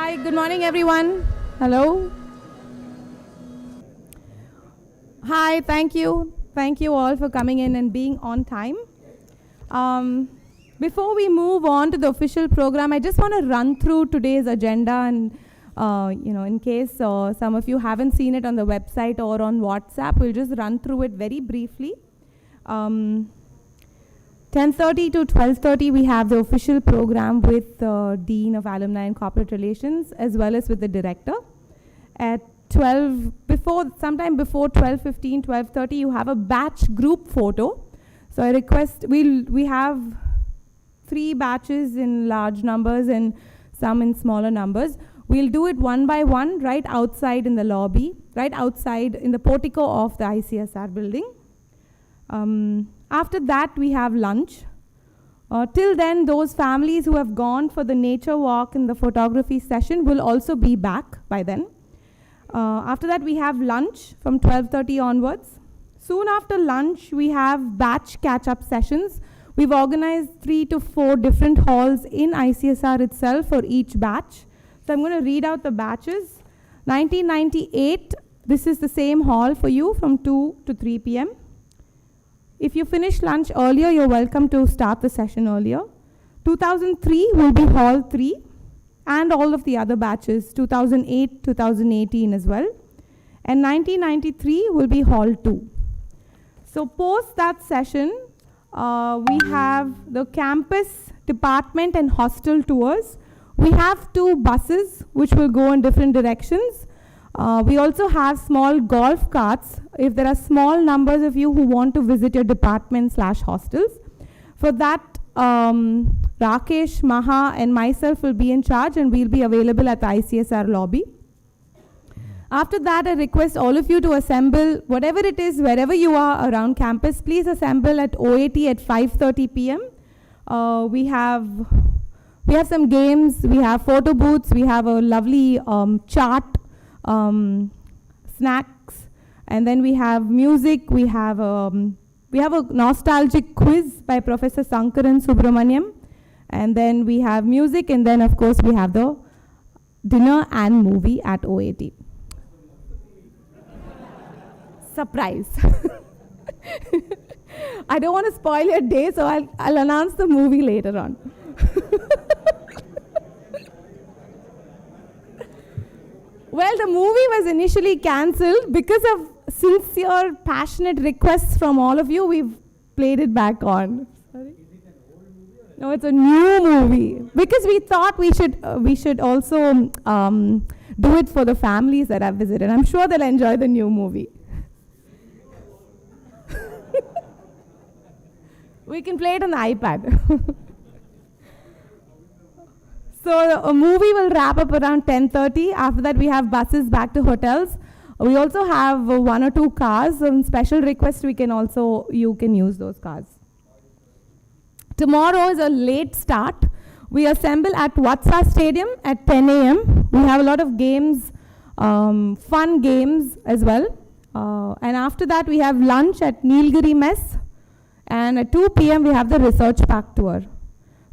Hi, good morning everyone. Hello. Hi, thank you. Thank you all for coming in and being on time. Before we move on to the official program, I just want to run through today's agenda and in case some of you haven't seen it on the website or on WhatsApp, we'll just run through it very briefly. 10:30 to 12:30, we have the official program with the Dean of Alumni and Corporate Relations, as well as with the Director. At sometime before 12:15, 12:30, you have a batch group photo. So I request, we have 3 batches in large numbers and some in smaller numbers. We'll do it one by one right outside in the lobby, right outside in the portico of the ICSR building. After that, we have lunch. Till then, those families who have gone for the nature walk and the photography session will also be back by then. After that, we have lunch from 12:30 onwards. Soon after lunch, we have batch catch-up sessions. We've organized 3 to 4 different halls in ICSR itself for each batch. So I'm going to read out the batches. 1998, this is the same hall for you from 2 to 3 p.m. If you finish lunch earlier, you're welcome to start the session earlier. 2003 will be hall 3 and all of the other batches, 2008, 2018 as well. And 1993 will be hall 2. So post that session, we have the campus, department and hostel tours. We have 2 buses which will go in different directions. We also have small golf carts if there are small numbers of you who want to visit your department/hostels. For that, Rakesh, Maha and myself will be in charge and we'll be available at the ICSR lobby. After that, I request all of you to assemble, whatever it is, wherever you are around campus, please assemble at OAT at 5:30 p.m. We have some games, we have photo booths, we have a lovely chart, snacks, and then we have music, we have a nostalgic quiz by Professor Sankaran Subramaniam, and then we have music, and then of course we have the dinner and movie at OAT. Surprise. I don't want to spoil your day, so I'll announce the movie later on. Well, the movie was initially cancelled because of sincere, passionate requests from all of you. We've played it back on. Sorry? Is it an old movie? No, it's a new movie. Because we thought we should also do it for the families that I've visited. I'm sure they'll enjoy the new movie. We can play it on the iPad. So a movie will wrap up around 10:30. After that, we have buses back to hotels. We also have 1 or 2 cars. On special request, you can use those cars. Tomorrow is a late start. We assemble at Vatsa Stadium at 10 a.m. We have a lot of games, fun games as well. And after that, we have lunch at Nilgiri Mess. And at 2 p.m., we have the Research Park tour.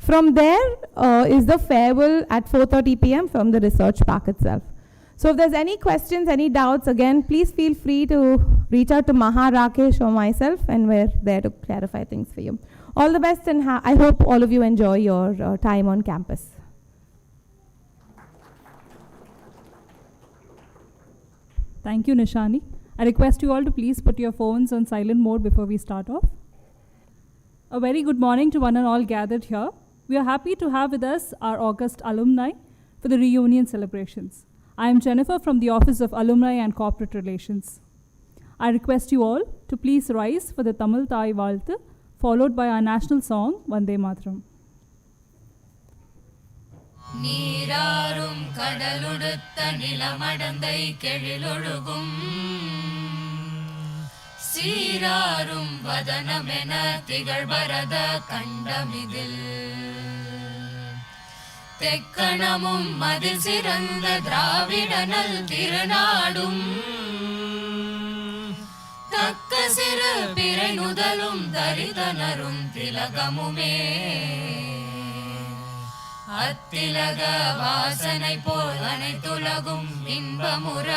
From there is the farewell at 4:30 p.m. from the Research Park itself. So if there's any questions, any doubts, again, please feel free to reach out to Maha, Rakesh or myself, and we're there to clarify things for you. All the best, and I hope all of you enjoy your time on campus. Thank you, Nishani. I request you all to please put your phones on silent mode before we start off. A very good morning to one and all gathered here. We are happy to have with us our August alumni for the reunion celebrations. I am Jennifer from the Office of Alumni and Corporate Relations. I request you all to please rise for the Tamil Thai Valthu, followed by our national song, Vande Mataram. நீராரும் கடலுடுத்த நிலமடந்தை கெழிலொழுகும் சீராரும் வதனமென திகழ்பரத கண்டமிதில் தெக்கணமும் மதில் சிறந்த திராவிடனல் திருநாடும் தக்க சிறு பிறை நுதலும் தரிதனரும் திலகமுமே அத்திலக வாசனை போல் அனைத்துலகும் இன்பமுற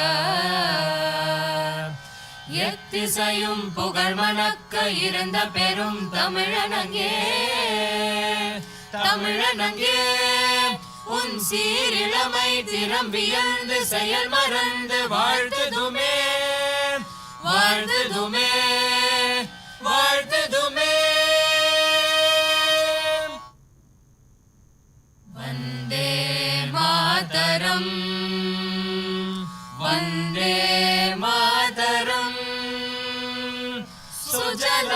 எத்திசையும் புகழ் மணக்க இருந்த பெரும் தமிழனங்கே தமிழனங்கே உன் சீரிழமை திறம் வியந்து செயல் மறந்து வாழ்த்துதுமே வாழ்த்துதுமே வாழ்த்துதுமே. வந்தே மாதரம் வந்தே மாதரம் சுஜலாம்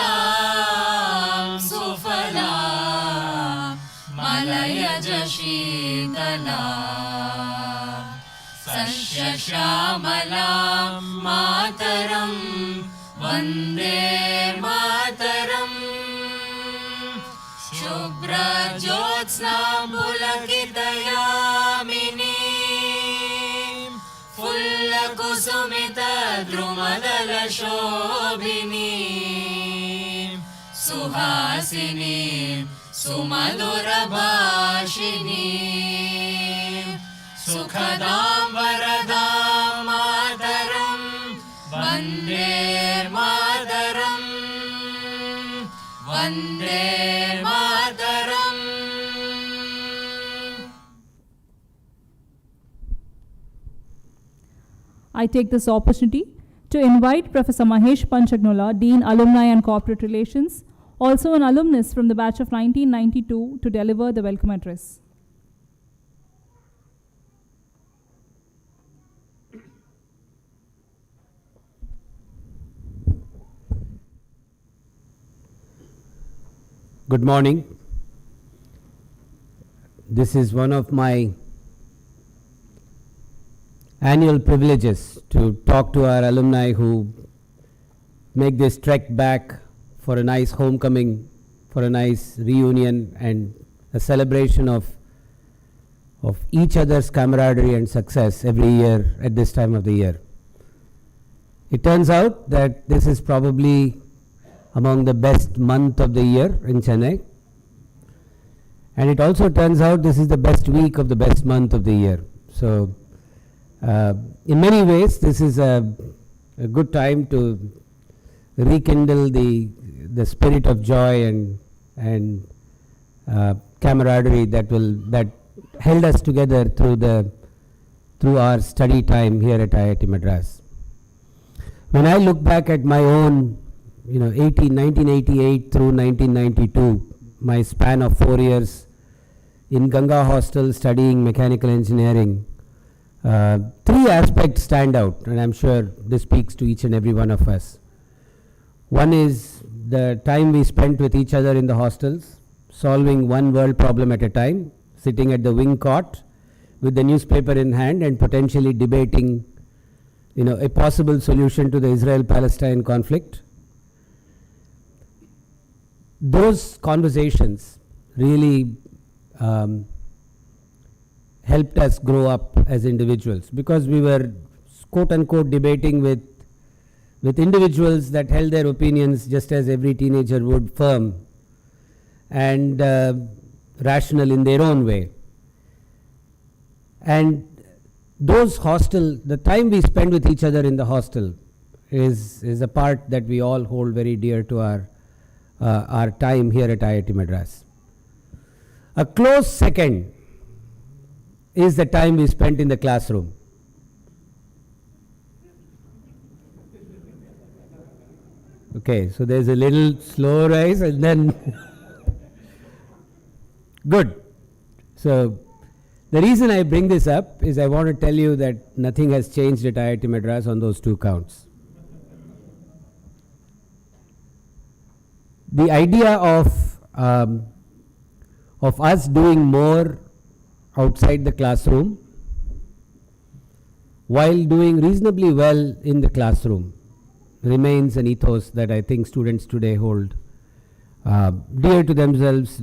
சுஃபலாம் மலயஜ ஷீதலா சஸ்யஷ்யாமலாம் மாதரம் வந்தே மாதரம் शुभ्रज्योत्स्नां पुलकितयामिनीं फुल्लकुसुमितद्रुमदलशोभिनीं सुहासिनीं सुमधुरभाषिनीं सुखदां वरदां मातरं वन्दे मातरं Vande Mataram. I take this opportunity to invite Professor Mahesh Panchagnola, Dean Alumni and Corporate Relations, also an alumnus from the batch of 1992, to deliver the welcome address. Good morning. This is one of my annual privileges to talk to our alumni who make this trek back for a nice homecoming, for a nice reunion and a celebration of each other's camaraderie and success every year at this time of the year. It turns out that this is probably among the best month of the year in Chennai, and it also turns out this is the best week of the best month of the year. So in many ways this is a good time to rekindle the spirit of joy and camaraderie that held us together through our study time here at IIT Madras. When I look back at my own 1988 through 1992, my span of 4 years in Ganga Hostel studying mechanical engineering, 3 aspects stand out, and I'm sure this speaks to each and every one of us. One is the time we spent with each other in the hostels, solving one world problem at a time, sitting at the wing cot with the newspaper in hand and potentially debating a possible solution to the Israel-Palestine conflict. Those conversations really helped us grow up as individuals, because we were quote unquote debating with individuals that held their opinions just as every teenager would, firm and rational in their own way. And the time we spend with each other in the hostel is a part that we all hold very dear to our time here at IIT Madras. A close second is the time we spent in the classroom. Okay, so there's a little slow rise and then good. So the reason I bring this up is I want to tell you that nothing has changed at IIT Madras on those 2 counts. The idea of us doing more outside the classroom while doing reasonably well in the classroom remains an ethos that I think students today hold dear to themselves.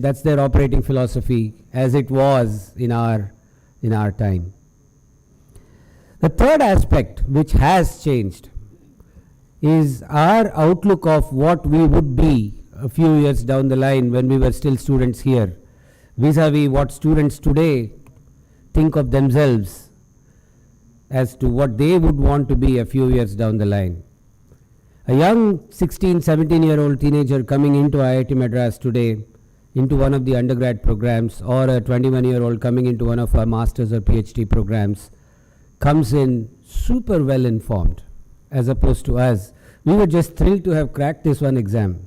That's their operating philosophy, as it was in our time. The third aspect which has changed is our outlook of what we would be a few years down the line when we were still students here, vis-a-vis what students today think of themselves as to what they would want to be a few years down the line. A young 16, 17-year-old teenager coming into IIT Madras today, into one of the undergrad programs, or a 21-year-old coming into one of our master's or PhD programs, comes in super well informed, as opposed to us. We were just thrilled to have cracked this one exam.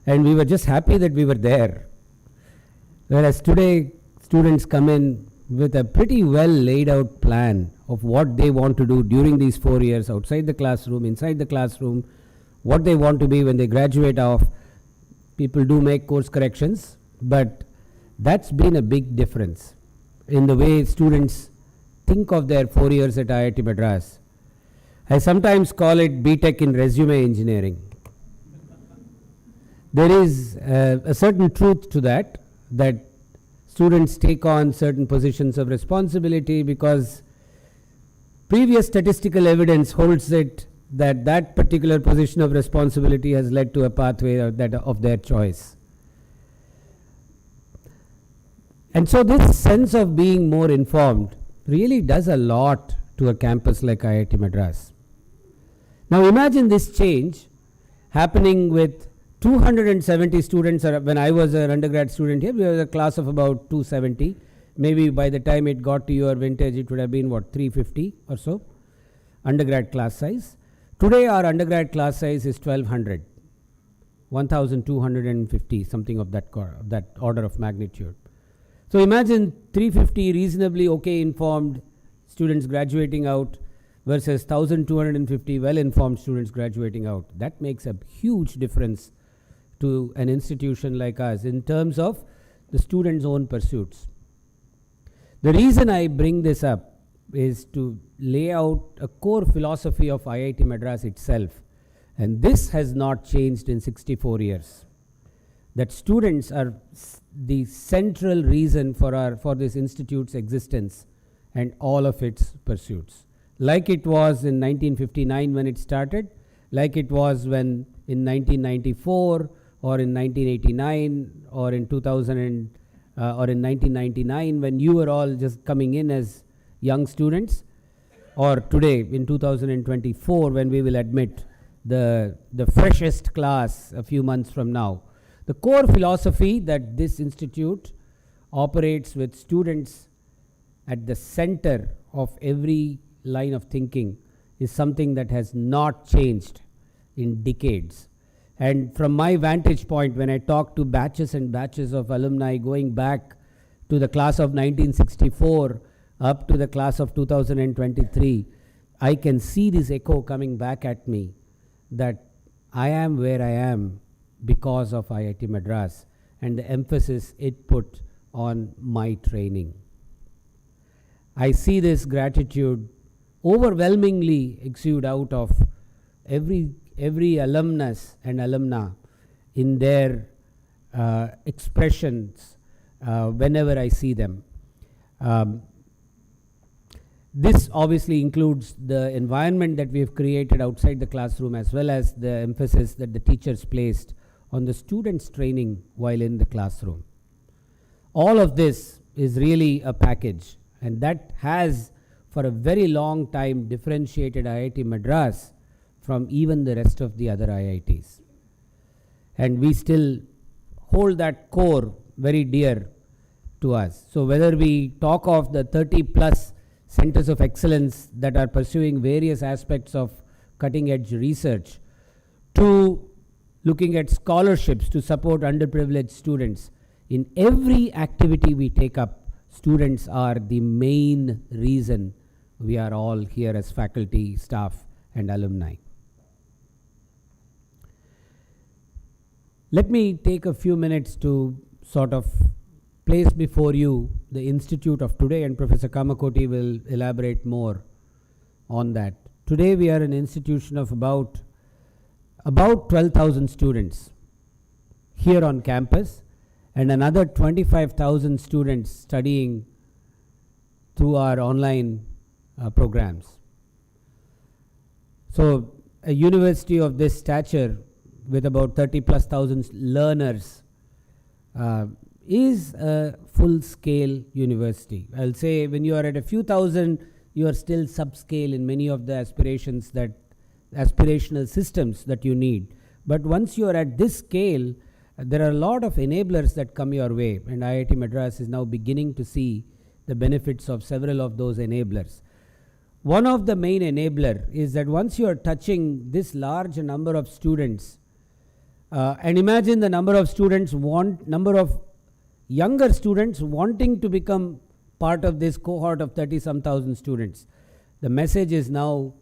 And we were just happy that we were there. Whereas today, students come in with a pretty well laid out plan of what they want to do during these 4 years, outside the classroom, inside the classroom, what they want to be when they graduate off. People do make course corrections, but that's been a big difference in the way students think of their 4 years at IIT Madras. I sometimes call it BTech in resume engineering. There is a certain truth to that students take on certain positions of responsibility because previous statistical evidence holds it that particular position of responsibility has led to a pathway of their choice. And so this sense of being more informed really does a lot to a campus like IIT Madras. Now imagine this change happening with 270 students. When I was an undergrad student here, we were a class of about 270. Maybe by the time it got to your vintage, it would have been, 350 or so, undergrad class size. Today, our undergrad class size is 1,200, 1,250, something of that order of magnitude. So imagine 350 reasonably okay informed students graduating out versus 1,250 well-informed students graduating out. That makes a huge difference to an institution like us in terms of the students' own pursuits. The reason I bring this up is to lay out a core philosophy of IIT Madras itself, and this has not changed in 64 years. That students are the central reason for this institute's existence and all of its pursuits. Like it was in 1959 when it started, like it was when in 1994 or in 1989 or in 2000 or in 1999 when you were all just coming in as young students, or today in 2024 when we will admit the freshest class a few months from now. The core philosophy that this institute operates with students at the center of every line of thinking is something that has not changed in decades. And from my vantage point, when I talk to batches and batches of alumni going back to the class of 1964 up to the class of 2023, I can see this echo coming back at me that I am where I am because of IIT Madras and the emphasis it put on my training. I see this gratitude overwhelmingly exude out of every alumnus and alumna in their expressions whenever I see them. This obviously includes the environment that we have created outside the classroom, as well as the emphasis that the teachers placed on the students' training while in the classroom. All of this is really a package, and that has for a very long time differentiated IIT Madras from even the rest of the other IITs. And we still hold that core very dear to us. So whether we talk of the 30 plus centers of excellence that are pursuing various aspects of cutting edge research, to looking at scholarships to support underprivileged students, in every activity we take up, students are the main reason we are all here as faculty, staff, and alumni. Let me take a few minutes to sort of place before you the institute of today, and Professor Kamakoti will elaborate more on that. Today we are an institution of about 12,000 students here on campus, and another 25,000 students studying through our online programs. So a university of this stature with about 30 plus thousand learners is a full-scale university. I'll say when you are at a few thousand, you are still subscale in many of the aspirational systems that you need. But once you are at this scale, there are a lot of enablers that come your way, and IIT Madras is now beginning to see the benefits of several of those enablers. One of the main enabler is that once you are touching this large number of students, and imagine the number of younger students wanting to become part of this cohort of 30-some thousand students. The message is now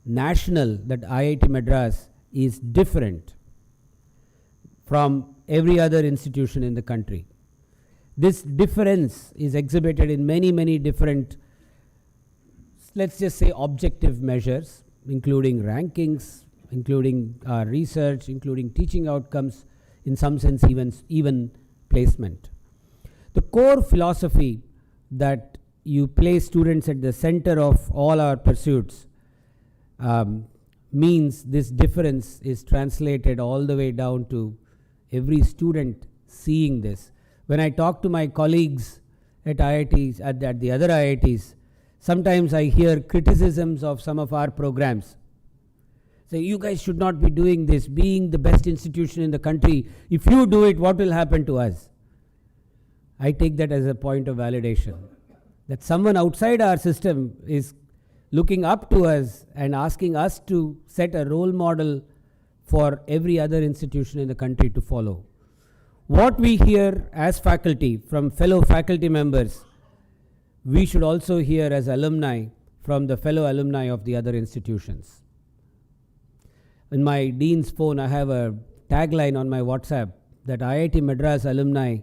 national that IIT Madras is different from every other institution in the country. This difference is exhibited in many, many different, let's just say, objective measures, including rankings, including research, including teaching outcomes, in some sense even placement. The core philosophy that you place students at the center of all our pursuits means this difference is translated all the way down to every student seeing this. When I talk to my colleagues at IITs, at the other IITs, sometimes I hear criticisms of some of our programs. Say, you guys should not be doing this, being the best institution in the country. If you do it, what will happen to us? I take that as a point of validation. That someone outside our system is looking up to us and asking us to set a role model for every other institution in the country to follow. What we hear as faculty from fellow faculty members, we should also hear as alumni from the fellow alumni of the other institutions. In my dean's phone, I have a tagline on my WhatsApp that IIT Madras alumni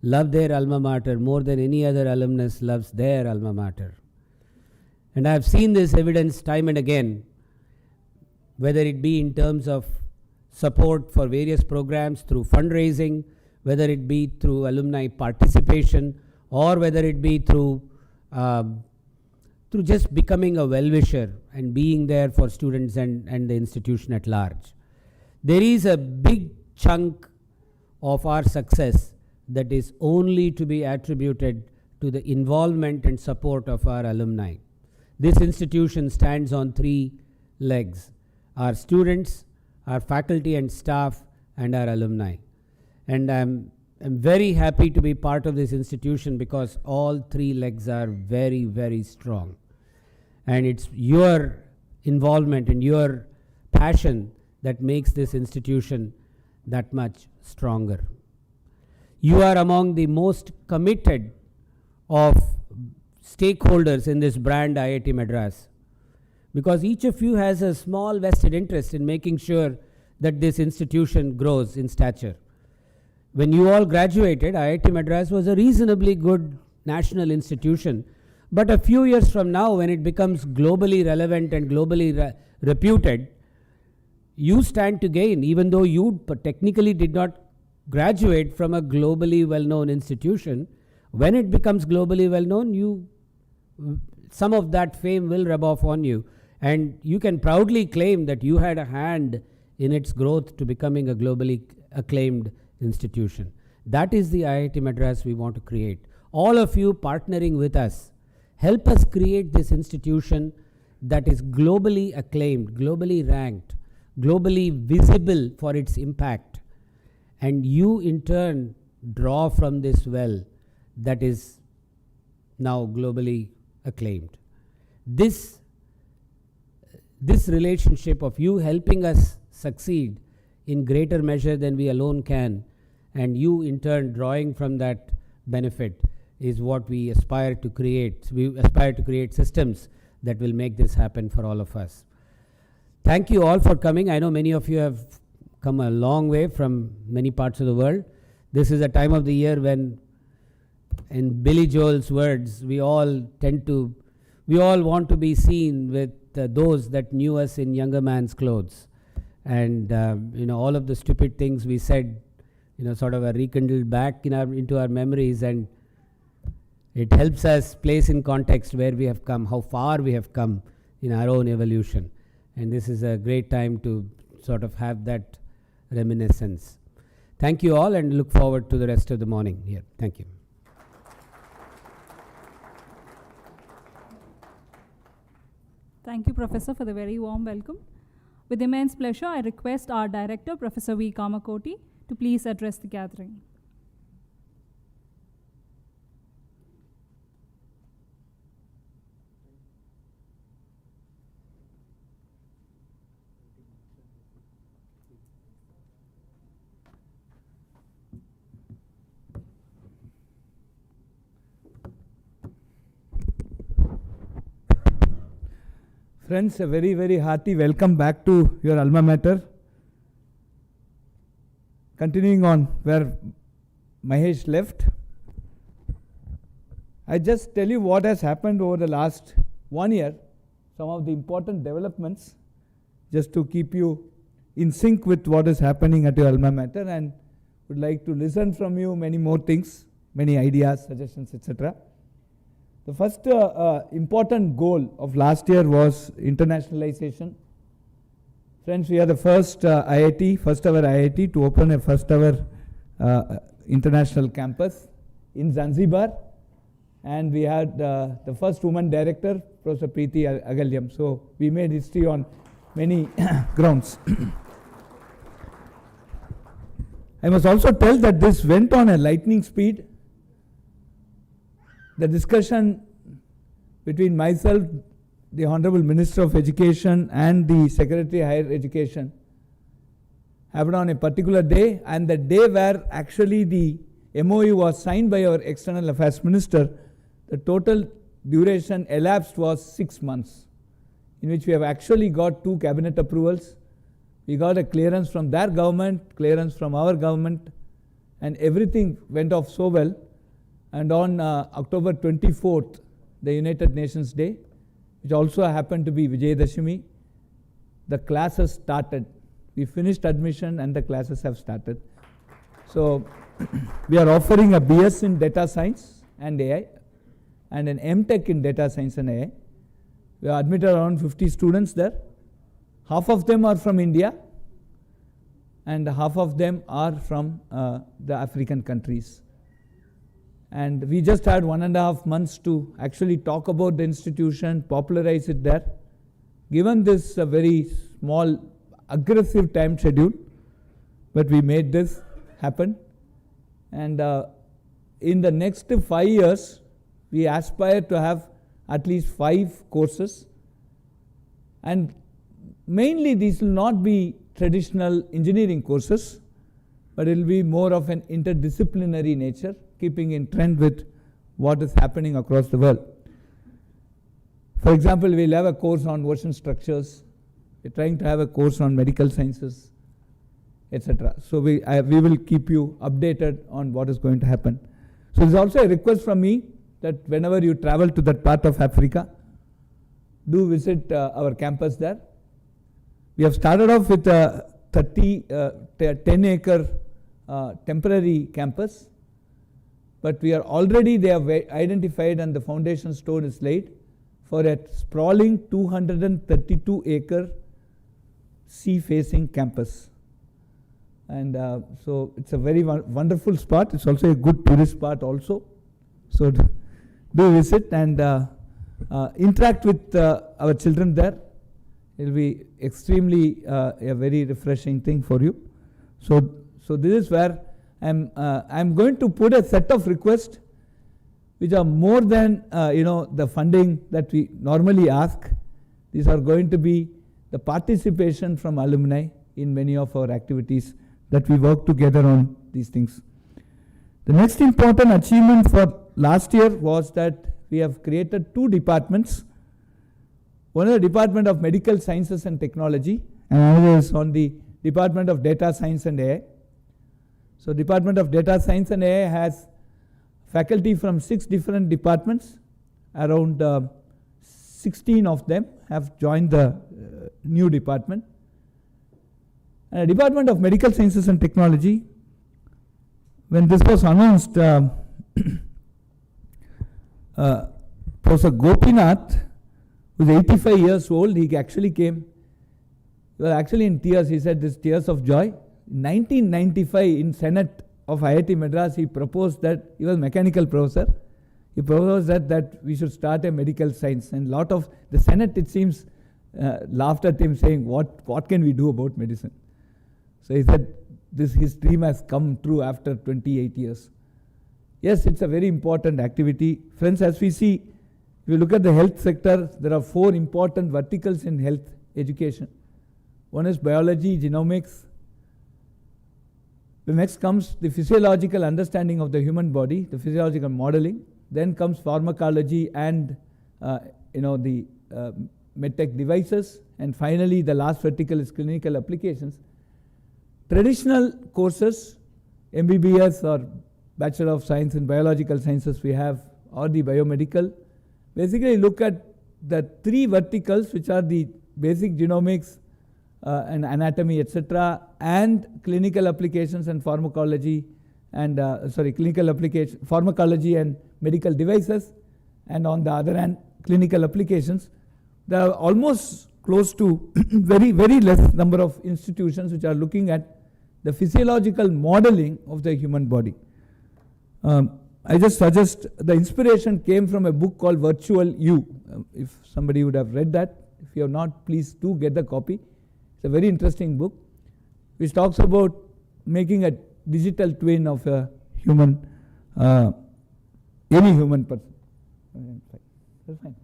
love their alma mater more than any other alumnus loves their alma mater. And I have seen this evidence time and again, whether it be in terms of support for various programs through fundraising, whether it be through alumni participation, or whether it be through just becoming a well-wisher and being there for students and the institution at large. There is a big chunk of our success that is only to be attributed to the involvement and support of our alumni. This institution stands on 3 legs: our students, our faculty and staff, and our alumni. And I'm very happy to be part of this institution because all 3 legs are very, very strong. And it's your involvement and your passion that makes this institution that much stronger. You are among the most committed of stakeholders in this brand IIT Madras, because each of you has a small vested interest in making sure that this institution grows in stature. When you all graduated, IIT Madras was a reasonably good national institution, but a few years from now, when it becomes globally relevant and globally reputed, you stand to gain, even though you technically did not graduate from a globally well-known institution. When it becomes globally well-known, some of that fame will rub off on you, and you can proudly claim that you had a hand in its growth to becoming a globally acclaimed institution. That is the IIT Madras we want to create. All of you partnering with us, help us create this institution that is globally acclaimed, globally ranked, globally visible for its impact. And you in turn draw from this well that is now globally acclaimed. This relationship of you helping us succeed in greater measure than we alone can, and you in turn drawing from that benefit, is what we aspire to create. We aspire to create systems that will make this happen for all of us. Thank you all for coming. I know many of you have come a long way from many parts of the world. This is a time of the year when, in Billy Joel's words, we all want to be seen with those that knew us in younger man's clothes. And all of the stupid things we said, sort of are rekindled back into our memories, and it helps us place in context where we have come, how far we have come in our own evolution. And this is a great time to sort of have that reminiscence. Thank you all and look forward to the rest of the morning here. Thank you. Thank you, Professor, for the very warm welcome. With immense pleasure, I request our Director, Professor V. Kamakoti, to please address the gathering. Friends, a very, very hearty welcome back to your alma mater. Continuing on where Mahesh left, I just tell you what has happened over the last 1 year, some of the important developments, just to keep you in sync with what is happening at your alma mater, and would like to listen from you many more things, many ideas, suggestions, etc. The first important goal of last year was internationalization. Friends, we are the first IIT, first ever IIT to open a first ever international campus in Zanzibar. And we had the first woman director, Professor Preeti Agalyam. So we made history on many grounds. I must also tell that this went on a lightning speed. The discussion between myself, the Honorable Minister of Education and the Secretary of Higher Education happened on a particular day, and the day where actually the MOU was signed by our External Affairs Minister, the total duration elapsed was 6 months, in which we have actually got 2 cabinet approvals. We got a clearance from their government, clearance from our government, and everything went off so well. And on October 24th, the United Nations Day, which also happened to be Vijayadashami, the classes started. We finished admission and the classes have started. So we are offering a BS in Data Science and AI and an MTech in Data Science and AI. We have admitted around 50 students there. Half of them are from India and half of them are from the African countries. And we just had 1.5 months to actually talk about the institution, popularize it there. Given this very small, aggressive time schedule, but we made this happen. And in the next 5 years, we aspire to have at least 5 courses. And mainly these will not be traditional engineering courses, but it will be more of an interdisciplinary nature, keeping in trend with what is happening across the world. For example, we'll have a course on ocean structures. We're trying to have a course on medical sciences, etc. So we will keep you updated on what is going to happen. So there's also a request from me that whenever you travel to that part of Africa, do visit our campus there. We have started off with a 10-acre temporary campus. But we are already, they have identified and the foundation stone is laid for a sprawling 232-acre sea-facing campus. And so it's a very wonderful spot. It's also a good tourist spot also. So do visit and interact with our children there. It will be extremely a very refreshing thing for you. So this is where I'm going to put a set of requests which are more than the funding that we normally ask. These are going to be the participation from alumni in many of our activities that we work together on these things. The next important achievement for last year was that we have created 2 departments. One is the Department of Medical Sciences and Technology, and another is on the Department of Data Science and AI. So Department of Data Science and AI has faculty from 6 different departments. Around 16 of them have joined the new department. And the Department of Medical Sciences and Technology, when this was announced, Professor Gopinath, who is 85 years old, he actually came. He was actually in tears. He said, "This tears of joy." In 1995 in Senate of IIT Madras, he proposed that, he was mechanical professor, he proposed that we should start a medical science, and lot of the Senate, it seems, laughed at him saying, what can we do about medicine? So he said, his dream has come true after 28 years. Yes, it's a very important activity. Friends, as we see, if you look at the health sector, there are 4 important verticals in health education. One is biology, genomics. The next comes the physiological understanding of the human body, the physiological modeling. Then comes pharmacology and the medtech devices. And finally, the last vertical is clinical applications. Traditional courses, MBBS or Bachelor of Science in Biological Sciences we have, or the biomedical, basically look at the 3 verticals, which are the basic genomics and anatomy, etc., and clinical applications and pharmacology, and clinical application, pharmacology and medical devices, and on the other hand, clinical applications. There are almost close to very, very less number of institutions which are looking at the physiological modeling of the human body. I just suggest, the inspiration came from a book called Virtual You. If somebody would have read that, if you have not, please do get the copy. It's a very interesting book which talks about making a digital twin of a human, any human person. That's fine.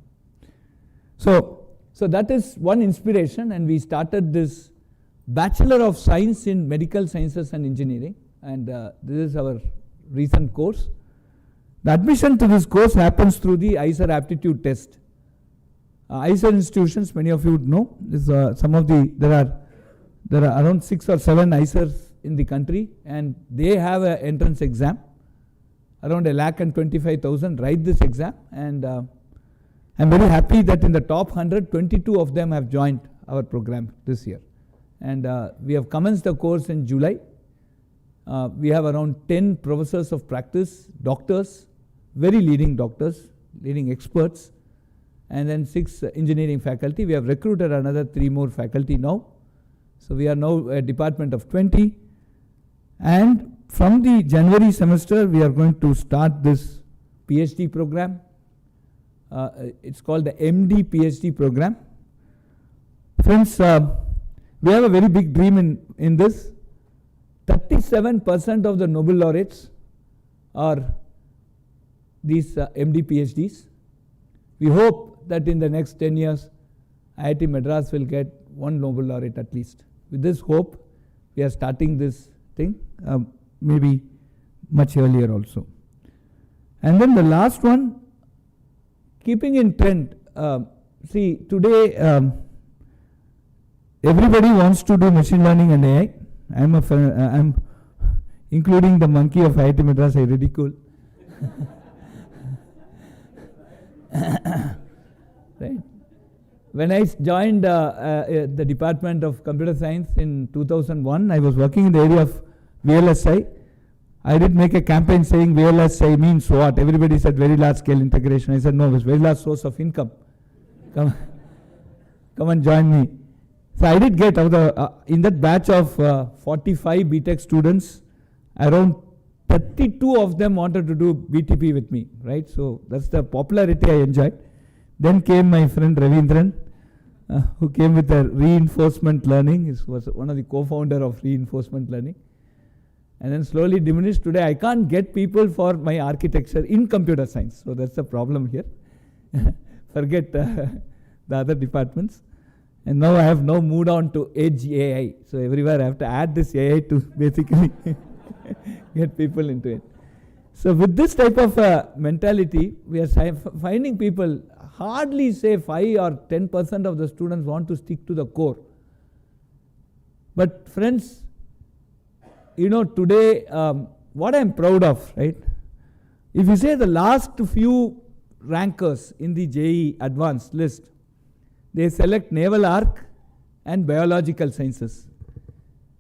So that is one inspiration, and we started this Bachelor of Science in Medical Sciences and Engineering, and this is our recent course. The admission to this course happens through the IISER aptitude test. IISER institutions, many of you would know, is there are around 6 or 7 IISERs in the country, and they have an entrance exam. Around 1,25,000 write this exam, and I'm very happy that in the top 100, 22 of them have joined our program this year. And we have commenced the course in July. We have around 10 professors of practice, doctors, very leading doctors, leading experts, and then 6 engineering faculty. We have recruited another 3 more faculty now. So we are now a department of 20. And from the January semester, we are going to start this PhD program. It's called the MD PhD program. Friends, we have a very big dream in this. 37% of the Nobel laureates are these MD PhDs. We hope that in the next 10 years, IIT Madras will get 1 Nobel laureate at least. With this hope, we are starting this thing, maybe much earlier also. And then the last one, keeping in trend. See, today everybody wants to do machine learning and AI. I'm including the monkey of IIT Madras, I ridicule. Right. When I joined the Department of Computer Science in 2001, I was working in the area of VLSI. I did make a campaign saying VLSI means what? Everybody said very large scale integration. I said no, it's very large source of income. Come and join me. So I did get in that batch of 45 BTech students, around 32 of them wanted to do BTP with me, right? So that's the popularity I enjoyed. Then came my friend Ravindran, who came with the reinforcement learning. He was one of the co-founder of reinforcement learning. And then slowly diminished. Today I can't get people for my architecture in computer science. So that's the problem here. Forget the other departments. And now I have now moved on to edge AI. So everywhere I have to add this AI to basically get people into it. So with this type of mentality, we are finding people, hardly say 5 or 10% of the students want to stick to the core. But friends, you know, today, what I am proud of, right? If you say the last few rankers in the JEE advanced list, they select naval arc and biological sciences.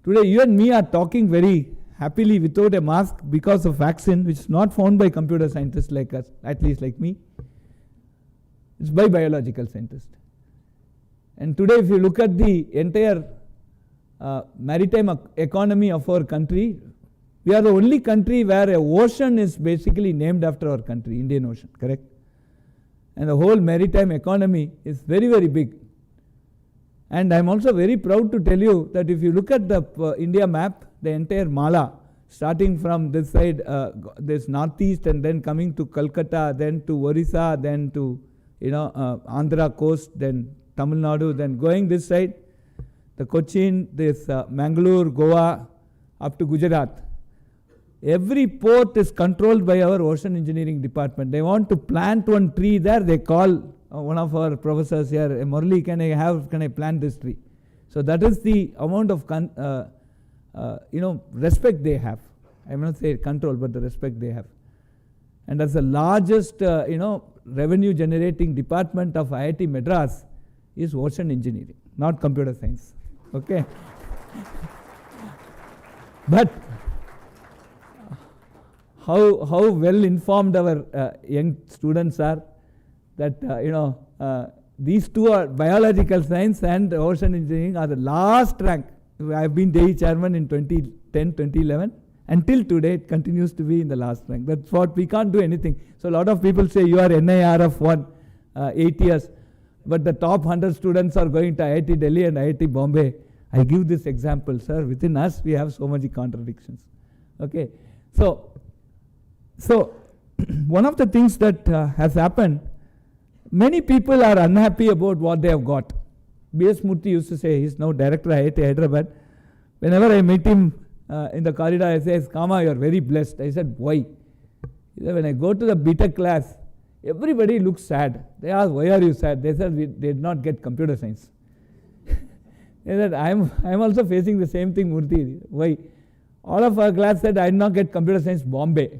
Today, you and me are talking very happily without a mask because of vaccine, which is not found by computer scientists like us, at least like me. It's by biological scientists. And today, if you look at the entire maritime economy of our country. We are the only country where a ocean is basically named after our country, Indian Ocean, correct? And the whole maritime economy is very, very big. And I am also very proud to tell you that if you look at the India map, the entire Mala, starting from this side, this northeast, and then coming to Calcutta, then to Orissa, then to Andhra coast, then Tamil Nadu, then going this side, the Cochin, this Mangalore, Goa, up to Gujarat. Every port is controlled by our ocean engineering department. They want to plant one tree there, they call one of our professors here, Murali, can I plant this tree? So that is the amount of respect they have. I will not say control, but the respect they have. And that's the largest revenue generating department of IIT Madras is ocean engineering, not computer science. Okay. But how well informed our young students are, that these two are biological science and ocean engineering are the last rank. I have been DE chairman in 2010, 2011. Until today, it continues to be in the last rank. That's what we can't do anything. So a lot of people say you are NIRF 1, 8 years, but the top 100 students are going to IIT Delhi and IIT Bombay. I give this example, sir. Within us, we have so many contradictions. Okay, so one of the things that has happened, many people are unhappy about what they have got. B.S. Murthy used to say, he's now director IIT Hyderabad. Whenever I meet him in the corridor, I say, Kama, you are very blessed. I said, why? He said, when I go to the BTech class, everybody looks sad. They ask, why are you sad? They said, we did not get computer science. They said, I'm also facing the same thing, Murthy. Why? All of our class said, I did not get computer science, Bombay.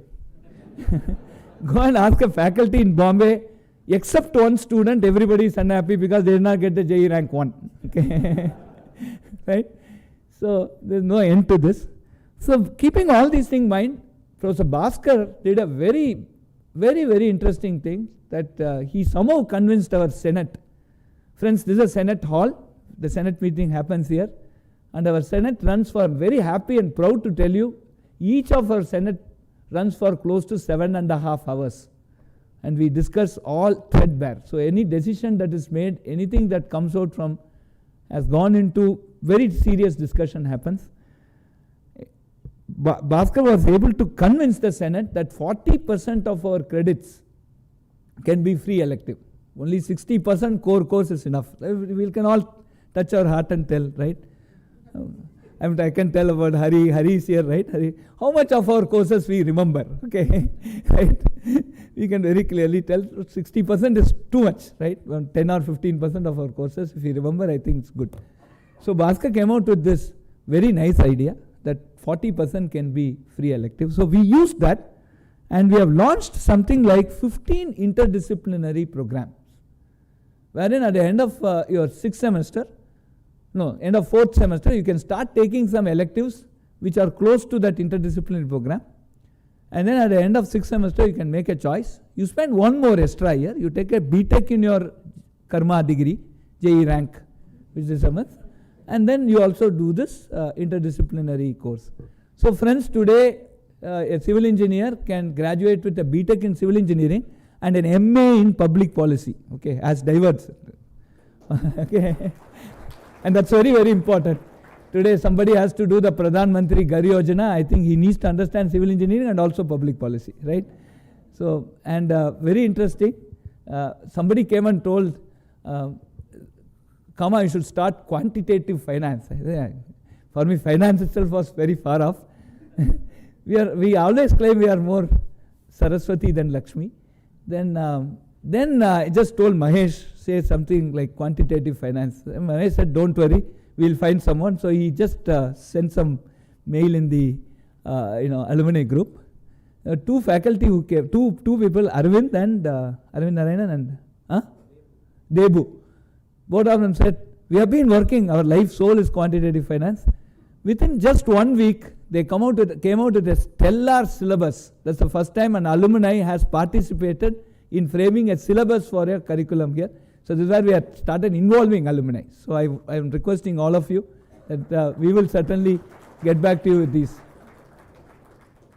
Go and ask a faculty in Bombay, except one student, everybody is unhappy because they did not get the JE rank 1. Okay. Right? So there is no end to this. So keeping all these things in mind, Professor Bhaskar did a very, very, very interesting thing, that he somehow convinced our Senate. Friends, this is a Senate hall. The Senate meeting happens here. And our Senate runs for, very happy and proud to tell you, each of our Senate runs for close to 7.5 hours. And we discuss all threadbare. So any decision that is made, anything that comes out from, has gone into very serious discussion happens. Bhaskar was able to convince the Senate that 40% of our credits can be free elective. Only 60% core course is enough. We can all touch our heart and tell, right? I can tell about Hari. Hari is here, right? Hari, how much of our courses we remember? Okay, right? We can very clearly tell 60% is too much, right? 10 or 15% of our courses, if you remember, I think it's good. So Bhaskar came out with this very nice idea that 40% can be free elective. So we used that, and we have launched something like 15 interdisciplinary programs, wherein at the end of your 6th semester, end of 4th semester, you can start taking some electives which are close to that interdisciplinary program. And then at the end of 6th semester, you can make a choice. You spend one more extra year. You take a BTech in your Karma degree, JE rank, which is a month. And then you also do this interdisciplinary course. So friends, today a civil engineer can graduate with a BTech in civil engineering and an MA in public policy, okay, as diverse. Okay. And that's very, very important. Today somebody has to do the Pradhan Mantri Ghar Yojana. I think he needs to understand civil engineering and also public policy, right? So, and very interesting, somebody came and told, Kama, you should start quantitative finance. For me, finance itself was very far off. We always claim we are more Saraswati than Lakshmi. Then I just told Mahesh, say something like quantitative finance. Mahesh said, don't worry, we'll find someone. So he just sent some mail in the alumni group. Two faculty who came, two people, Arvind Narayanan and Debu. Both of them said, we have been working, our life soul is quantitative finance. Within just 1 week, they came out with a stellar syllabus. That's the first time an alumni has participated in framing a syllabus for a curriculum here. So this is where we have started involving alumni. So I am requesting all of you that we will certainly get back to you with these.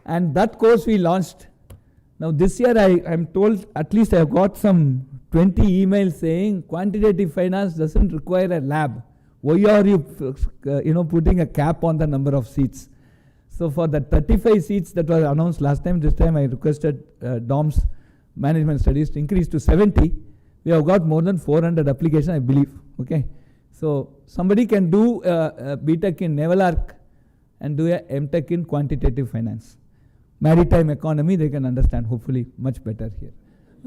And that course we launched. Now this year I'm told at least I have got some 20 emails saying quantitative finance doesn't require a lab. Why are you putting a cap on the number of seats? So for the 35 seats that were announced last time, this time I requested DOMS management studies to increase to 70. We have got more than 400 applications, I believe. Okay, so somebody can do a BTech in Naval Arc and do a MTech in quantitative finance. Maritime economy, they can understand hopefully much better here.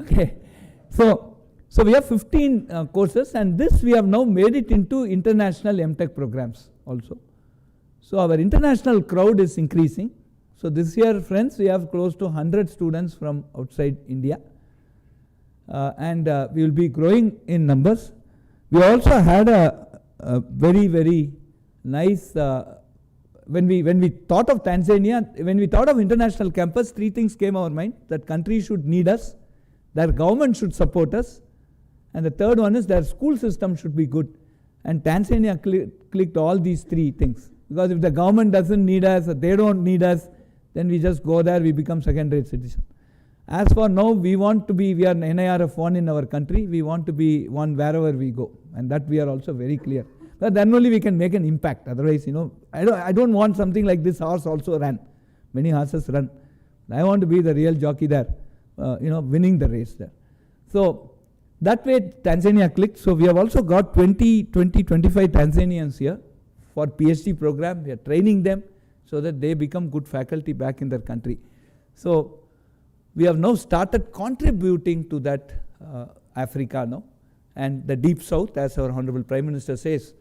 Okay, so we have 15 courses, and this we have now made it into international MTech programs also. So our international crowd is increasing. So this year, friends, we have close to 100 students from outside India, and we will be growing in numbers. We also had a very, very nice, when we thought of Tanzania, when we thought of international campus, three things came our mind: that country should need us, their government should support us, and the third one is their school system should be good. And Tanzania clicked all these three things. Because if the government doesn't need us, or they don't need us, then we just go there, we become second-rate citizen. As for now, we are NIRF 1 in our country, we want to be one wherever we go, and that we are also very clear. But then only we can make an impact. Otherwise, I don't want something like this horse also ran. Many horses run. I want to be the real jockey there, winning the race there. So that way Tanzania clicked. So we have also got 25 Tanzanians here for PhD program. We are training them so that they become good faculty back in their country. So we have now started contributing to that Africa now, and the Deep South, as our Honorable Prime Minister says.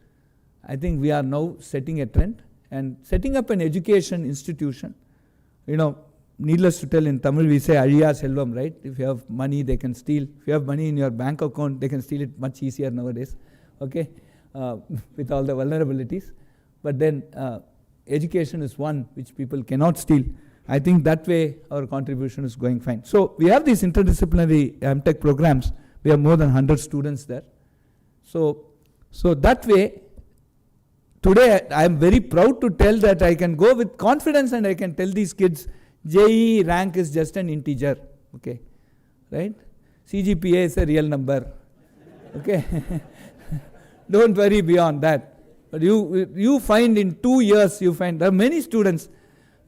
I think we are now setting a trend and setting up an education institution. Needless to tell, in Tamil we say Aliya Selvam, right? If you have money, they can steal. If you have money in your bank account, they can steal it much easier nowadays, okay, with all the vulnerabilities. But then education is one which people cannot steal. I think that way our contribution is going fine. So we have these interdisciplinary MTech programs. We have more than 100 students there. So that way, today I am very proud to tell that I can go with confidence and I can tell these kids, JEE rank is just an integer, okay, right? CGPA is a real number, okay. Don't worry beyond that. But you find in 2 years, you find there are many students,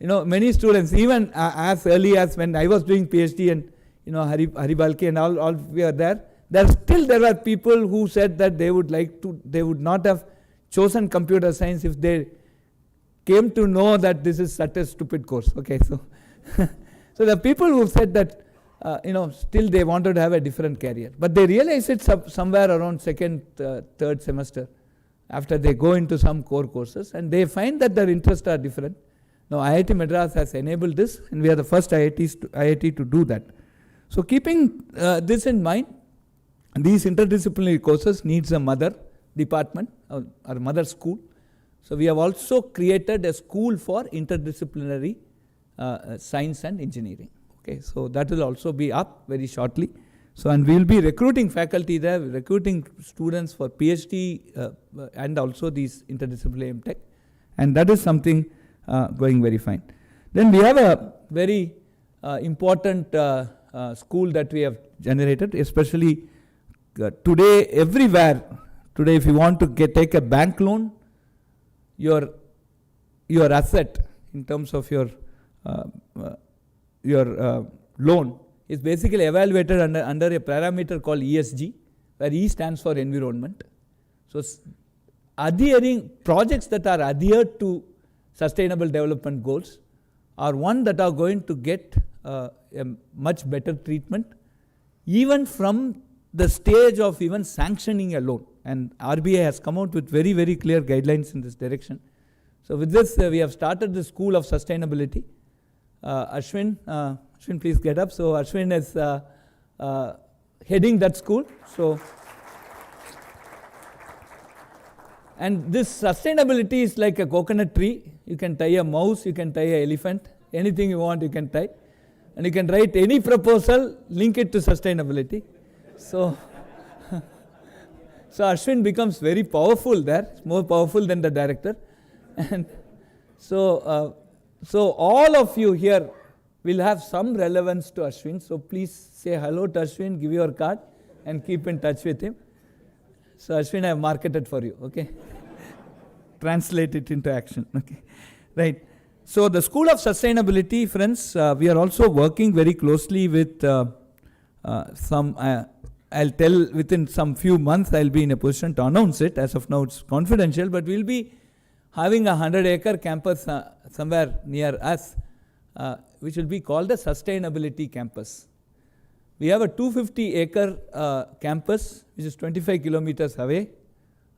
even as early as when I was doing PhD and Hari Balke and all we are there. There were people who said that they would not have chosen computer science if they came to know that this is such a stupid course. Okay, so so the people who said that still they wanted to have a different career, but they realize it somewhere around second, third semester after they go into some core courses, and they find that their interests are different. Now IIT Madras has enabled this, and we are the first IIT to do that. So keeping this in mind, these interdisciplinary courses needs a mother department or mother school. So we have also created a school for interdisciplinary science and engineering. Okay, so that will also be up very shortly. So, and we will be recruiting faculty there, recruiting students for PhD and also these interdisciplinary MTech, and that is something going very fine. Then we have a very important school that we have generated, especially today everywhere. Today, if you want to take a bank loan, your asset in terms of your loan is basically evaluated under a parameter called ESG, where E stands for environment. So adhering projects that are adhered to sustainable development goals are one that are going to get a much better treatment, even from the stage of even sanctioning a loan. And RBI has come out with very, very clear guidelines in this direction. So with this, we have started the School of Sustainability. Ashwin, please get up. So Ashwin is heading that school. So, and this sustainability is like a coconut tree. You can tie a mouse, you can tie an elephant, anything you want you can tie. And you can write any proposal, link it to sustainability. So Ashwin becomes very powerful there, more powerful than the director. And so all of you here will have some relevance to Ashwin. So please say hello to Ashwin, give your card, and keep in touch with him. So Ashwin, I have marketed for you, okay? Translate it into action, okay? Right. So the School of Sustainability, friends, we are also working very closely with I'll tell within some few months I'll be in a position to announce it. As of now it's confidential, but we'll be having a 100-acre campus somewhere near us, which will be called the Sustainability Campus. We have a 250-acre campus, which is 25 kilometers away,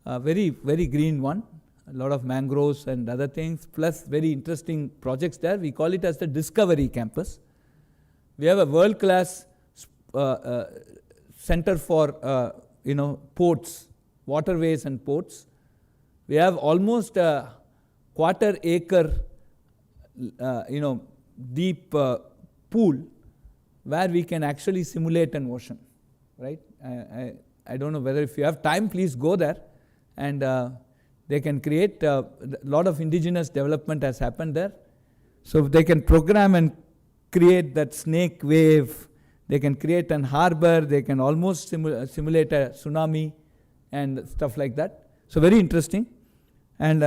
a very, very green one, a lot of mangroves and other things, plus very interesting projects there. We call it as the Discovery Campus. We have a world-class center for, ports, waterways and ports. We have almost a quarter-acre, deep pool where we can actually simulate an ocean, right? I don't know whether if you have time, please go there, and they can create a lot of indigenous development has happened there. So they can program and create that snake wave, they can create an harbor, they can almost simulate a tsunami and stuff like that. So very interesting. And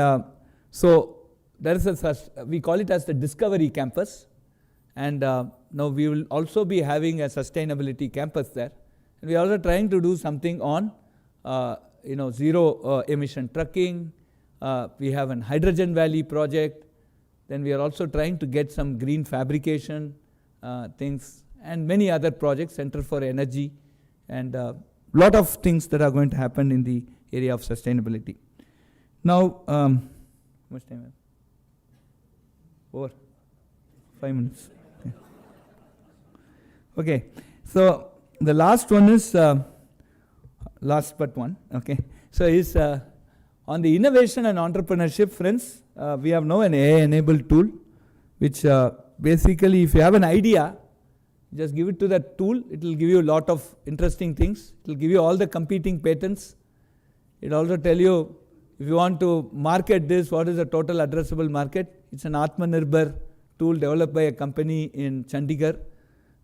so there is we call it as the Discovery Campus. And now we will also be having a sustainability campus there. And we are also trying to do something on zero emission trucking. We have an Hydrogen Valley project. Then we are also trying to get some green fabrication things and many other projects, Center for Energy, and a lot of things that are going to happen in the area of sustainability. Now, how much time? Over 5 minutes. Okay, so the last one is, last but one, okay. So is on the innovation and entrepreneurship, friends, we have now an AI-enabled tool, which basically if you have an idea, just give it to that tool, it will give you a lot of interesting things. It will give you all the competing patents. It will also tell you, if you want to market this, what is the total addressable market. It's an Atmanirbhar tool developed by a company in Chandigarh.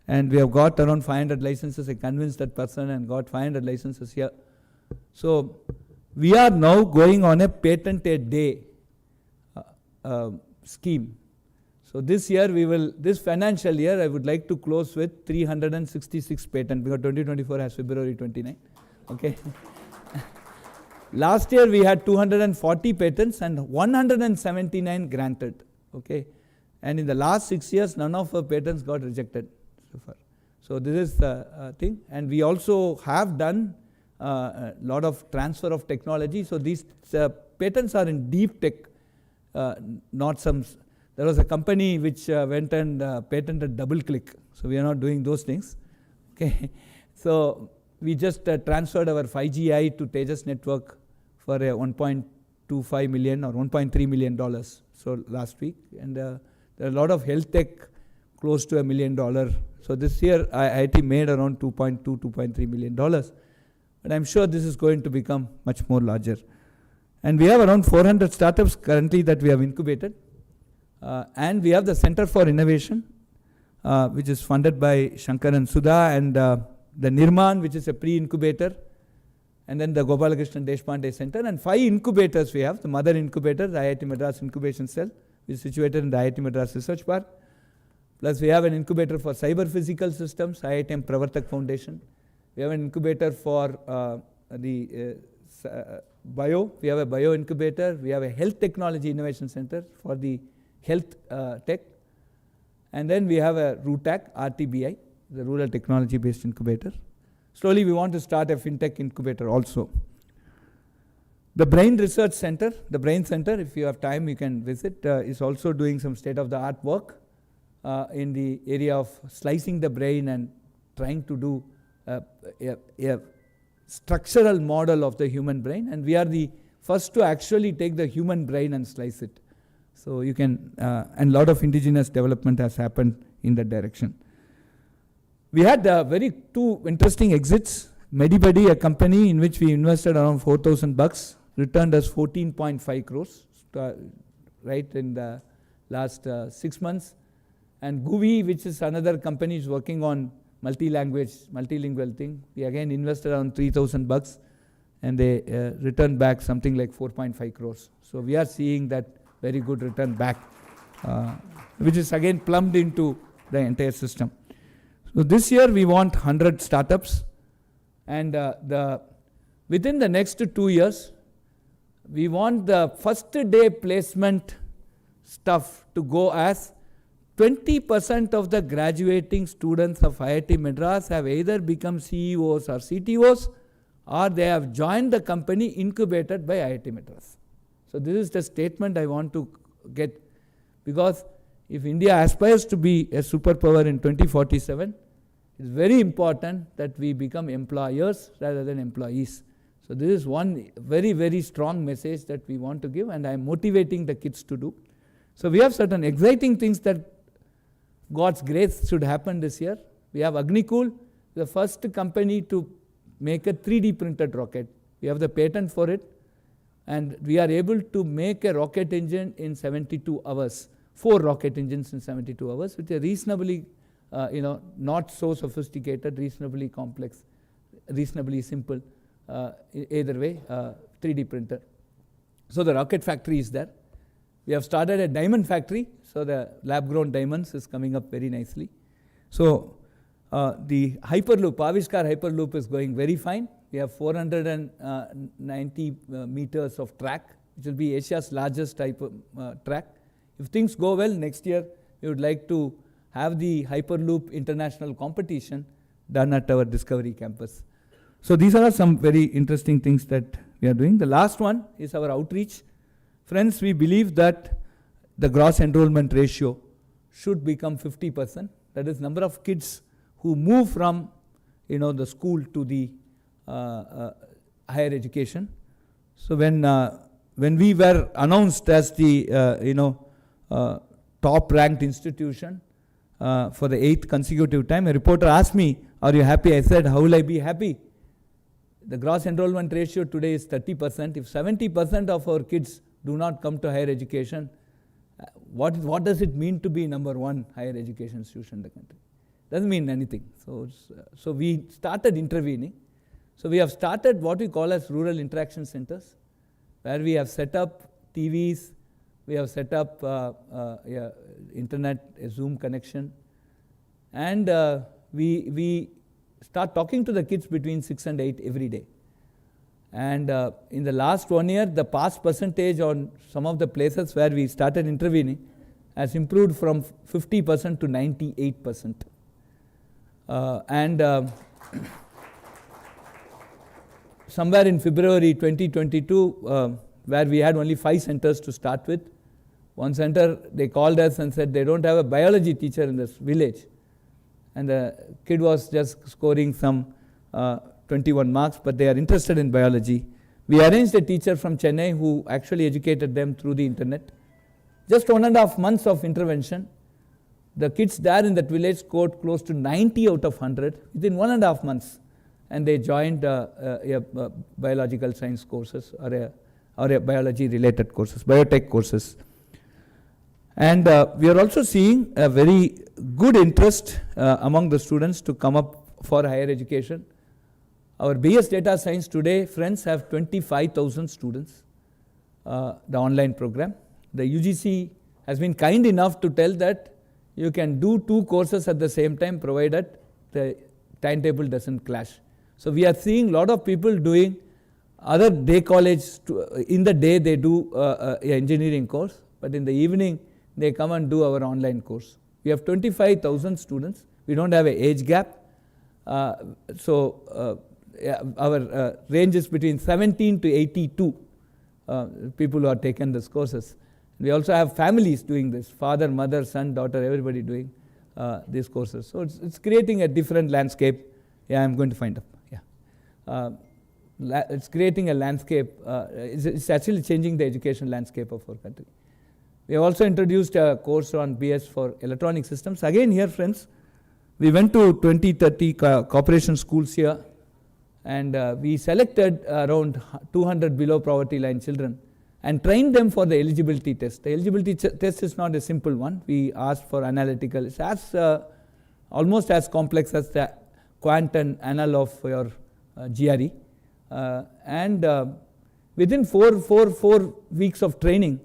And we have got around 500 licenses. I convinced that person and got 500 licenses here. So we are now going on a patent a day scheme. So this year this financial year, I would like to close with 366 patents, because 2024 has February 29. Okay. Last year we had 240 patents and 179 granted. Okay. And in the last 6 years, none of our patents got rejected so far. So this is the thing. And we also have done a lot of transfer of technology. So these patents are in deep tech, not some. There was a company which went and patented double click. So we are not doing those things. Okay. So we just transferred our 5GI to Tejas network for a $1.25 million or $1.3 million. So last week. And there are a lot of health tech close to $1 million. So this year IIT made around $2.3 million. But I'm sure this is going to become much more larger. And we have around 400 startups currently that we have incubated. And we have the Center for Innovation, which is funded by Shankar and Sudha, and the Nirman, which is a pre-incubator, and then the Gopalakrishnan Deshpande Center, and 5 incubators we have. The mother incubator, the IIT Madras Incubation Cell, which is situated in the IIT Madras Research Park. Plus we have an incubator for cyber physical systems, IITM Pravartak Foundation. We have an incubator for the bio. We have a bio incubator. We have a health technology innovation center for the health tech. And then we have a RUTAC, RTBI, the Rural Technology Based Incubator. Slowly we want to start a FinTech incubator also. The Brain Research Center, the Brain Center, if you have time you can visit, is also doing some state-of-the-art work in the area of slicing the brain and trying to do a structural model of the human brain. And we are the first to actually take the human brain and slice it. So you can, and a lot of indigenous development has happened in that direction. We had two interesting exits. Medibuddy, a company in which we invested around $4,000, returned us 14.5 crores. right, in the last 6 months. And GUI, which is another company, is working on multi-language, multilingual thing. We again invested around $3,000 and they returned back something like 4.5 crores. So we are seeing that very good return back, which is again plumbed into the entire system. So this year we want 100 startups, and within the next 2 years, we want the first day placement stuff to go as 20% of the graduating students of IIT Madras have either become CEOs or CTOs, or they have joined the company incubated by IIT Madras. So this is the statement I want to get, because if India aspires to be a superpower in 2047, it's very important that we become employers rather than employees. So this is one very, very strong message that we want to give, and I am motivating the kids to do. So we have certain exciting things that God's grace should happen this year. We have Agnikul, the first company to make a 3D printed rocket. We have the patent for it, and we are able to make a rocket engine in 72 hours, 4 rocket engines in 72 hours, which are reasonably, not so sophisticated, reasonably complex, reasonably simple, either way, 3D printer. So the rocket factory is there. We have started a diamond factory, so the lab-grown diamonds is coming up very nicely. So the Hyperloop, Avishkar Hyperloop is going very fine. We have 490 meters of track, which will be Asia's largest type of track. If things go well, next year we would like to have the Hyperloop international competition done at our Discovery campus. So these are some very interesting things that we are doing. The last one is our outreach. Friends, we believe that the gross enrollment ratio should become 50%. That is, number of kids who move from the school to the higher education. So when we were announced as the top ranked institution for the 8th consecutive time, a reporter asked me, "Are you happy?" I said, "How will I be happy? The gross enrollment ratio today is 30%. If 70% of our kids do not come to higher education, what does it mean to be number one higher education institution in the country? Doesn't mean anything." So we started intervening. So we have started what we call as rural interaction centers, where we have set up TVs, we have set up internet, a Zoom connection, and we start talking to the kids between 6 and 8 every day. And in the last 1 year, the pass percentage on some of the places where we started intervening has improved from 50% to 98%. Somewhere in February 2022, where we had only 5 centers to start with, one center, they called us and said they don't have a biology teacher in this village. And the kid was just scoring some 21 marks, but they are interested in biology. We arranged a teacher from Chennai who actually educated them through the internet. Just 1.5 months of intervention, the kids there in that village scored close to 90 out of 100 within 1.5 months. And they joined biological science courses or a biology related courses, biotech courses. And we are also seeing a very good interest among the students to come up for higher education. Our BS Data Science today, friends, have 25,000 students, the online program. The UGC has been kind enough to tell that you can do 2 courses at the same time, provided the timetable doesn't clash. So we are seeing a lot of people doing other day college. In the day they do an engineering course, but in the evening they come and do our online course. We have 25,000 students. We don't have an age gap. Our range is between 17 to 82 people who have taken these courses. We also have families doing this, father, mother, son, daughter, everybody doing these courses. So it's creating a different landscape. Yeah, I'm going to find out. Yeah. It's creating a landscape. It's actually changing the education landscape of our country. We have also introduced a course on BS for electronic systems. Again here, friends, we went to 20-30 corporation schools here, and we selected around 200 below poverty line children, and train them for the eligibility test. The eligibility test is not a simple one. We asked for analytical. It's as almost as complex as the quant and anal of your GRE. And within four weeks of training,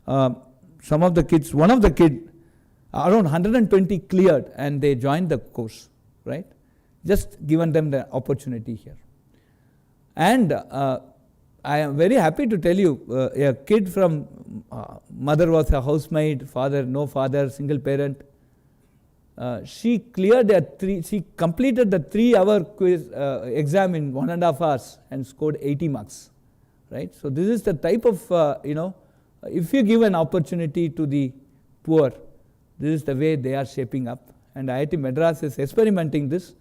some of the kids, one of the kid, around 120 cleared, and they joined the course, right? Just given them the opportunity here. And I am very happy to tell you, a kid from mother was a housemaid, father no father, single parent. She cleared she completed the 3-hour quiz exam in 1.5 hours and scored 80 marks, right? So this is the type of if you give an opportunity to the poor, this is the way they are shaping up. And IIT Madras is experimenting this,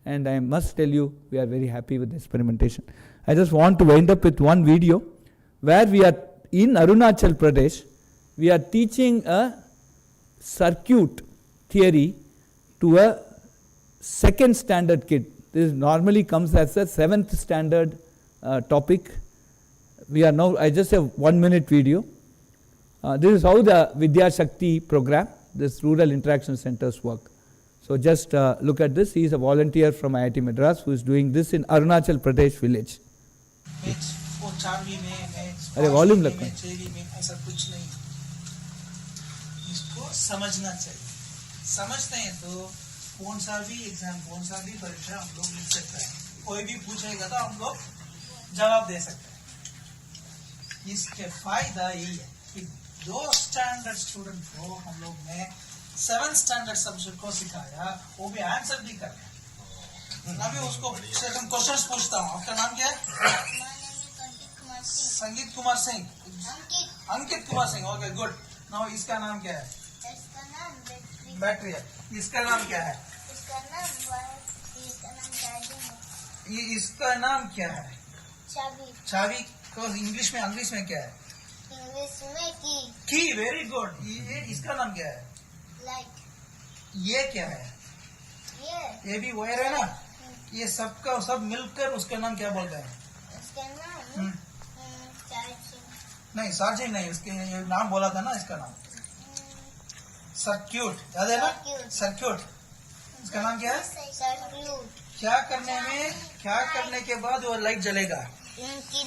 and I must tell you, we are very happy with the experimentation. I just want to wind up with one video where we are in Arunachal Pradesh. We are teaching a circuit theory to a 2nd standard kid. This normally comes as a 7th standard topic. We are now, I just have 1-minute video. This is how the Vidya Shakti program, this rural interaction centers work. So just look at this. He is a volunteer from IIT Madras who is doing this in Arunachal Pradesh village. अरे volume लगता है. ऐसा कुछ नहीं, इसको समझना चाहिए. समझते हैं तो कौन सा भी एग्जाम, कौन सा भी परीक्षा हम लोग लिख सकते हैं. कोई भी पूछेगा तो हम लोग जवाब दे सकते हैं. इसके फायदा यही है कि 2 स्टैंडर्ड स्टूडेंट को हम लोग ने 7th स्टैंडर्ड सब्जेक्ट को सिखाया, वो भी आंसर भी कर रहे. अभी उसको क्वेश्चंस पूछता हूँ. आपका नाम क्या है? Sangeet Kumar Singh. Ankit Kumar Singh. Okay, good. Now इसका नाम क्या है? बैटरी है. इसका नाम क्या है? इसका नाम क्या है? चाबी को इंग्लिश में क्या है? की. Very good. ये इसका नाम क्या है? ये क्या है? ये भी वायर है ना. ये सबका सब मिलकर उसका नाम क्या बोलते हैं? नहीं, चार्जिंग नहीं. उसके नाम बोला था ना. इसका नाम सर्क्यूट. याद है ना? सर्क्यूट. इसका नाम क्या है? क्या करने के बाद वो लाइट जलेगा? की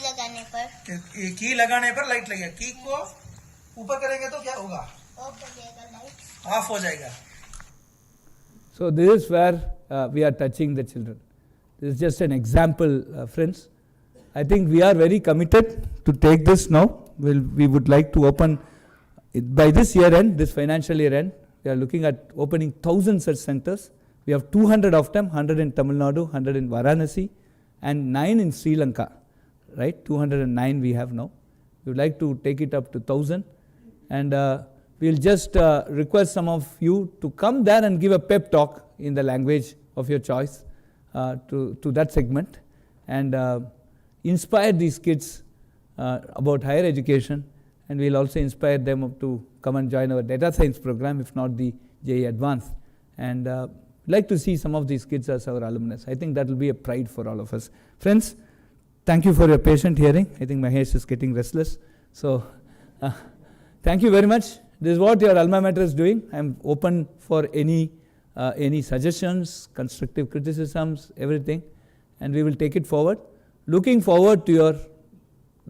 लगाने पर लाइट लगेगा. की को ऊपर करेंगे तो क्या होगा? ऑफ हो जाएगा. So this is where we are touching the children. This is just an example, friends. I think we are very committed to take this now. We would like to open it by this year end, this financial year end. We are looking at opening 1,000 such centers. We have 200 of them, 100 in Tamil Nadu, 100 in Varanasi, and 9 in Sri Lanka. Right? 209 we have now. We would like to take it up to 1,000, and we'll just request some of you to come there and give a pep talk in the language of your choice to that segment, and inspire these kids about higher education, and we'll also inspire them to come and join our data science program, if not the JEE Advanced. And we'd like to see some of these kids as our alumnus. I think that will be a pride for all of us. Friends, thank you for your patient hearing. I think Mahesh is getting restless. So thank you very much. This is what your alma mater is doing. I'm open for any suggestions, constructive criticisms, everything, and we will take it forward. Looking forward to your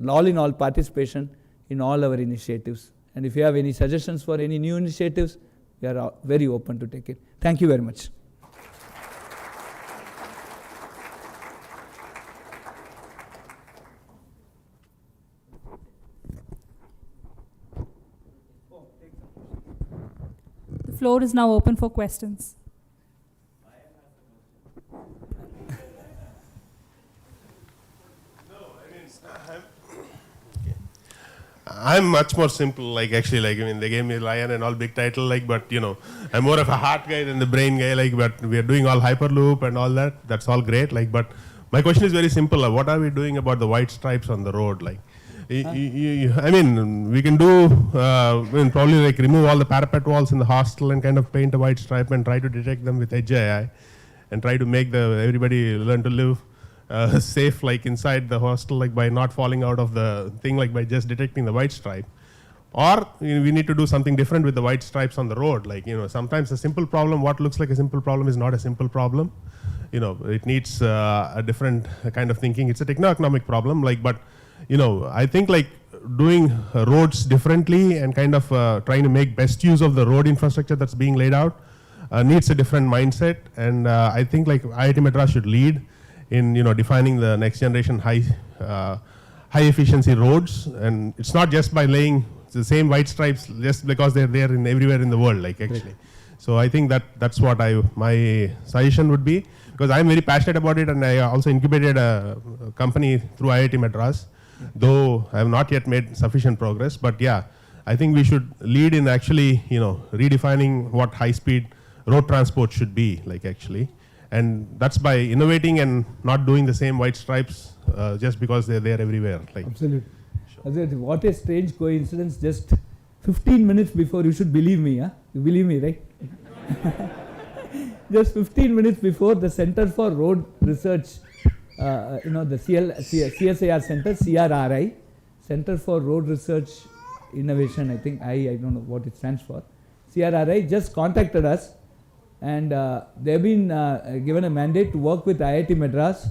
all-in-all participation in all our initiatives. And if you have any suggestions for any new initiatives, we are very open to take it. Thank you very much. The floor is now open for questions. I'm much more simple, like actually, like, I mean, they gave me Lion and all big title, like, but, you know, I'm more of a heart guy than the brain guy, like, but we are doing all Hyperloop and all that. That's all great, like, but my question is very simple. What are we doing about the white stripes on the road? Like, I mean, we can do, probably like remove all the parapet walls in the hostel and kind of paint a white stripe and try to detect them with Edge AI and try to make everybody learn to live safe like inside the hostel, like by not falling out of the thing, like by just detecting the white stripe. Or we need to do something different with the white stripes on the road. Like, sometimes a simple problem, what looks like a simple problem is not a simple problem. It needs a different kind of thinking. It's a techno-economic problem, but I think like doing roads differently and kind of trying to make best use of the road infrastructure that's being laid out needs a different mindset. And I think like IIT Madras should lead in defining the next generation high efficiency roads. And it's not just by laying the same white stripes just because they're there everywhere in the world, like actually. So I think that's what my suggestion would be, because I'm very passionate about it, and I also incubated a company through IIT Madras, though I have not yet made sufficient progress. But yeah, I think we should lead in actually redefining what high-speed road transport should be, like actually. And that's by innovating and not doing the same white stripes just because they're there everywhere. Like. Absolutely. What a strange coincidence. Just 15 minutes before, you should believe me, huh? You believe me, right? Just 15 minutes before, the Center for Road Research, the CSIR Center, CRRI, Center for Road Research Innovation, I think, I don't know what it stands for. CRRI just contacted us, and they've been given a mandate to work with IIT Madras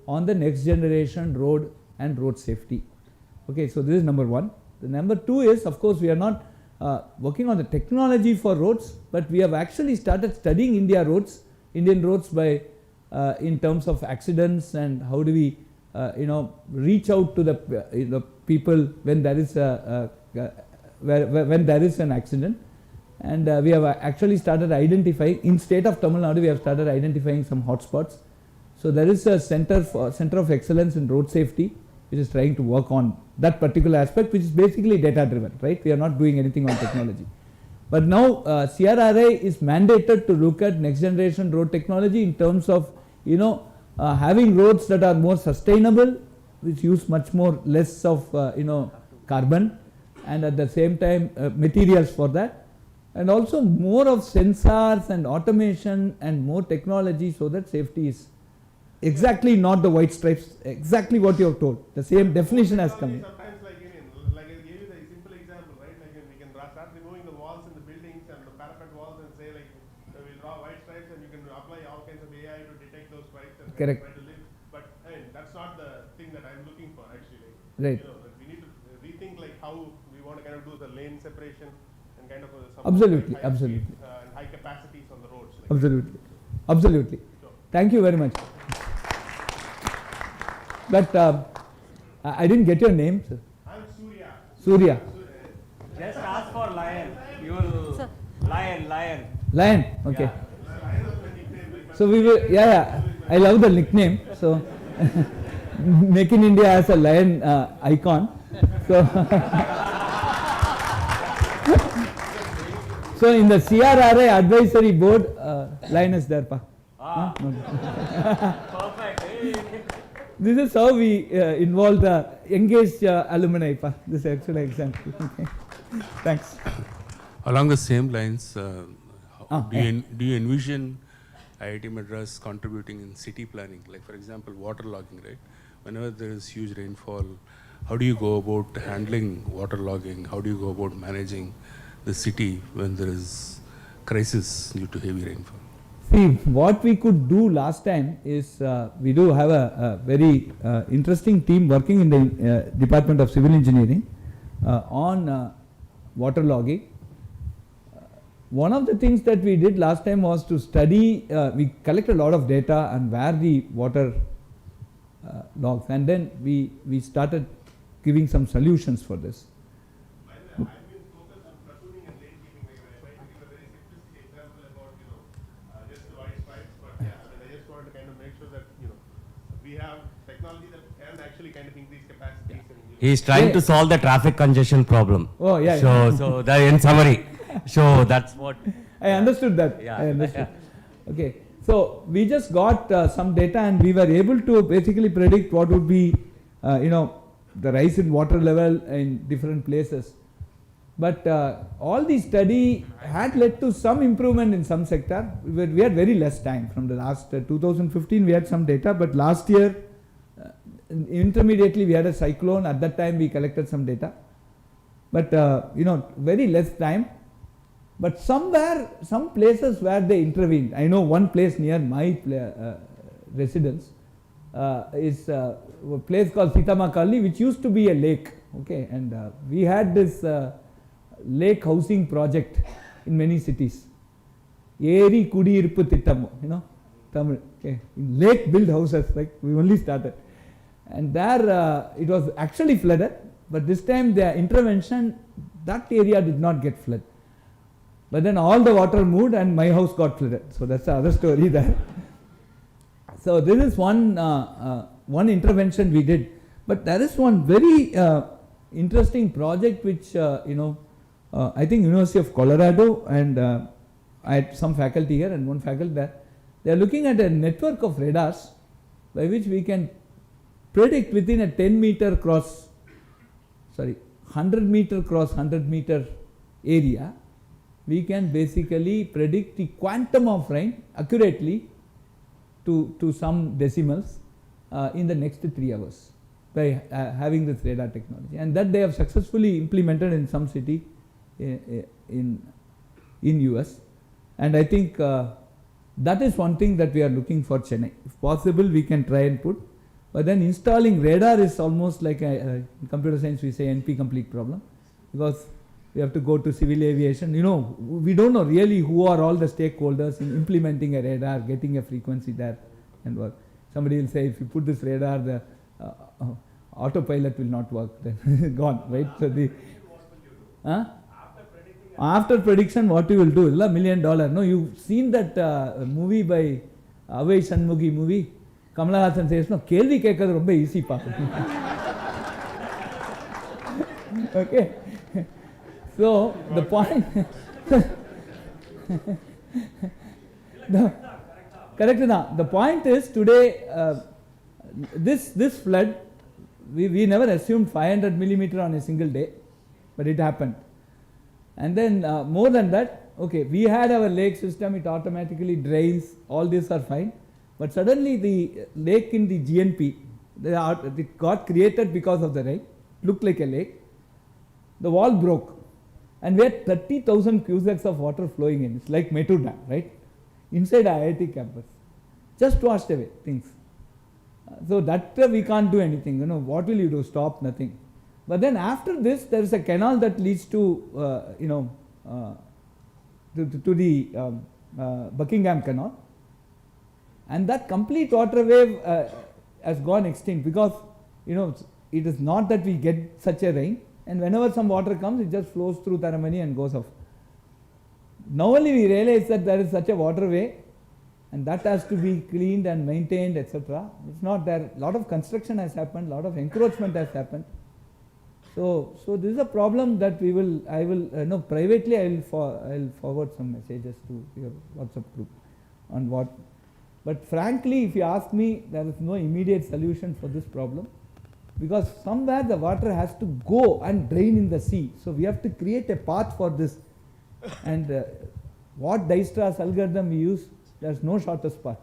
on the next generation road and road safety. Okay, so this is number one. The number two is, of course, we are not working on the technology for roads, but we have actually started studying Indian roads by in terms of accidents, and how do we reach out to the people when there is when there is an accident. And we have actually started identifying, in state of Tamil Nadu, we have started identifying some hotspots. So there is a Center of Excellence in Road Safety, which is trying to work on that particular aspect, which is basically data driven, right? We are not doing anything on technology. But now CRRI is mandated to look at next generation road technology in terms of having roads that are more sustainable, which use much more less of carbon, and at the same time materials for that, and also more of sensors and automation and more technology, so that safety is exactly not the white stripes, exactly what you have told. The same definition has come in. Sometimes like I gave you the simple example, right? Like we can start removing the walls in the buildings and the parapet walls and say like we'll draw white stripes, and you can apply all kinds of AI to detect those stripes and try to live. But that's not the thing that I'm looking for actually. Right. We need to rethink like how we want to kind of do the lane separation and kind of absolutely, high absolutely, speed, and high capacities on the roads. Like absolutely, absolutely. Sure. Thank you very much. But I didn't get your name, sir. I'm Surya. Surya. Just ask for lion. You will lion. Lion. Okay. So we will. Yeah. I love the nickname. So Make in India has a lion icon. So so in the CRRI advisory board, lion is there, pa. Perfect. This is how we involve the engaged alumni, pa. This is actually an example. Okay. Thanks. Along the same lines, do you envision IIT Madras contributing in city planning? Like for example, water logging, right? Whenever there is huge rainfall, how do you go about handling water logging? How do you go about managing the city when there is crisis due to heavy rainfall? See, what we could do last time is we do have a very interesting team working in the Department of Civil Engineering on water logging. One of the things that we did last time was to study, we collected a lot of data on where the water logs, and then we started giving some solutions for this. I've been focused on platooning and lane keeping. I tried to give a very simplistic example about just the white stripes, but yeah, I just wanted to kind of make sure that we have technology that can actually kind of increase capacities. And, He's trying to solve the traffic congestion problem. Oh yeah. So that in summary, so that's what I understood that. Yeah. I understood. Okay. So we just got some data, and we were able to basically predict what would be, the rise in water level in different places. But all the study had led to some improvement in some sector. We had very less time from the last 2015. We had some data, but last year intermediately we had a cyclone. At that time we collected some data, but very less time. But somewhere, some places where they intervened. I know one place near my residence is a place called Sitamakalli, which used to be a lake. Okay, and we had this lake housing project in many cities. Eri Kudiyiruppu Thittam, Tamil. Okay, in lake built houses, like we only started. And there it was actually flooded, but this time the intervention, that area did not get flooded. But then all the water moved and my house got flooded. So that's the other story there. So this is one intervention we did. But there is one very interesting project which I think University of Colorado, and I had some faculty here and one faculty there. They are looking at a network of radars by which we can predict within a 100 meter cross 100 meter area. We can basically predict the quantum of rain accurately to some decimals in the next 3 hours by having this radar technology, and that they have successfully implemented in some city in US, and I think that is one thing that we are looking for Chennai. If possible, we can try and put, but then installing radar is almost like in computer science we say NP complete problem, because we have to go to civil aviation. We don't know really who are all the stakeholders in implementing a radar, getting a frequency there and work. Somebody will say if you put this radar, the autopilot will not work, then gone, right? So after prediction, what you will do? $1 million. No, you've seen that movie by Avai Shanmugi movie. Kamala Hassan says, no, kelvi kekadhu romba easy pa. Okay. So the point, correct na? The point is today, this flood, we never assumed 500 millimeter on a single day, but it happened. And then more than that, okay, we had our lake system, it automatically drains, all these are fine. But suddenly the lake in the GNP, it got created because of the rain, looked like a lake. The wall broke. And we had 30,000 cusecs of water flowing in. It's like Mettur Dam, right? Inside IIT campus. Just washed away things. So that we can't do anything. What will you do? Stop, nothing. But then after this, there is a canal that leads to, to the Buckingham Canal. And that complete water wave has gone extinct because, it is not that we get such a rain. And whenever some water comes, it just flows through Taramani and goes off. Now only we realize that there is such a waterway and that has to be cleaned and maintained, etc. It's not there. A lot of construction has happened, a lot of encroachment has happened. So this is a problem that privately I will forward some messages to your WhatsApp group on what. But frankly, if you ask me, there is no immediate solution for this problem. Because somewhere the water has to go and drain in the sea. So we have to create a path for this. And what Dijkstra's algorithm we use, there's no shortest path,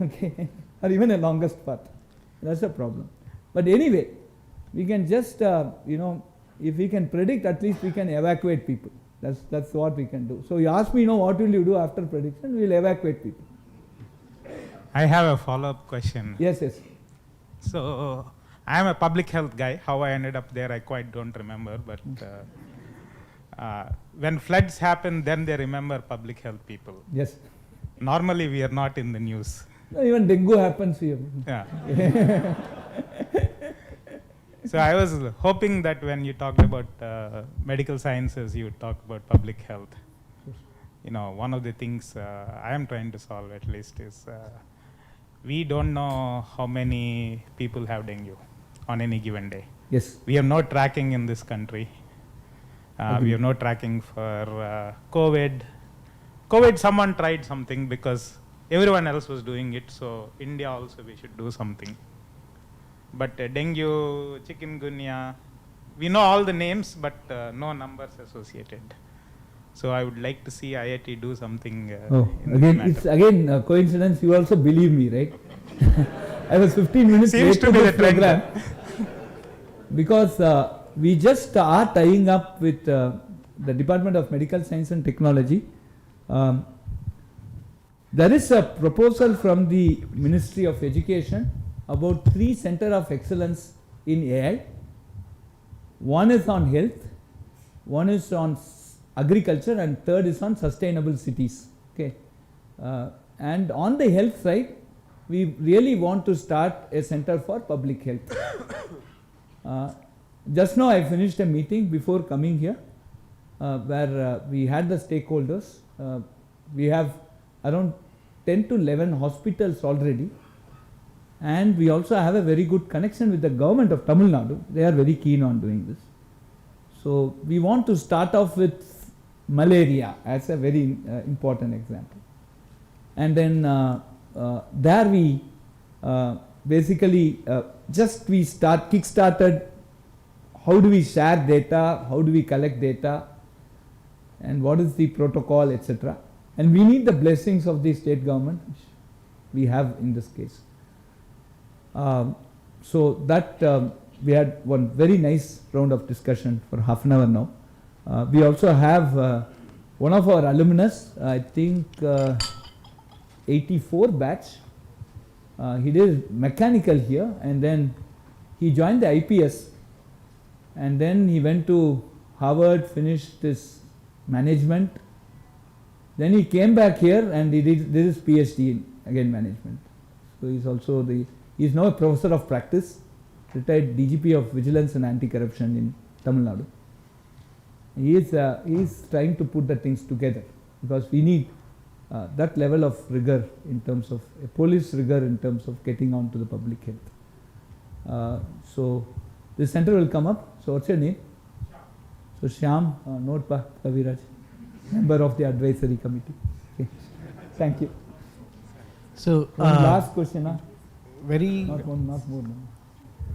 okay, or even a longest path. That's a problem. But anyway, we can just, if we can predict, at least we can evacuate people. That's what we can do. So you ask me, what will you do after prediction? We'll evacuate people. I have a follow-up question. Yes. So I am a public health guy. How I ended up there, I quite don't remember. But when floods happen, then they remember public health people. Yes. Normally, we are not in the news. No, even dengue happens here. Yeah. So I was hoping that when you talked about medical sciences, you would talk about public health. One of the things I am trying to solve at least is we don't know how many people have dengue on any given day. Yes. We have no tracking in this country. We have no tracking for COVID. COVID, someone tried something because everyone else was doing it. So India also, we should do something. But dengue, chikungunya, we know all the names, but no numbers associated. So I would like to see IIT do something. It's again coincidence. You also believe me, right? I was 15 minutes Seems late to to be the the trend. program because we just are tying up with the Department of Medical Science and Technology. There is a proposal from the Ministry of Education about 3 centers of excellence in AI. One is on health, one is on agriculture, and third is on sustainable cities. Okay, and on the health side, we really want to start a center for public health. Just now I finished a meeting before coming here where we had the stakeholders. We have around 10 to 11 hospitals already, and we also have a very good connection with the government of Tamil Nadu. They are very keen on doing this. So we want to start off with malaria as a very important example, and then there we basically just we kick-started how do we share data, how do we collect data, and what is the protocol, etc. And we need the blessings of the state government, which we have in this case. So that we had one very nice round of discussion for half an hour now. We also have one of our alumnus, I think 84 batch. He did mechanical here, and then he joined the IPS, and then he went to Harvard, finished his management. Then he came back here and he did his PhD in again management. So he's also he's now a professor of practice, retired DGP of Vigilance and Anti-Corruption in Tamil Nadu. He is trying to put the things together because we need that level of rigor in terms of police rigor in terms of getting on to the public health. So this center will come up. So what's your name? So Shyam, note pa Kaviraj, member of the advisory committee. Okay. Thank you. So one last question, huh? very not one, not more. No.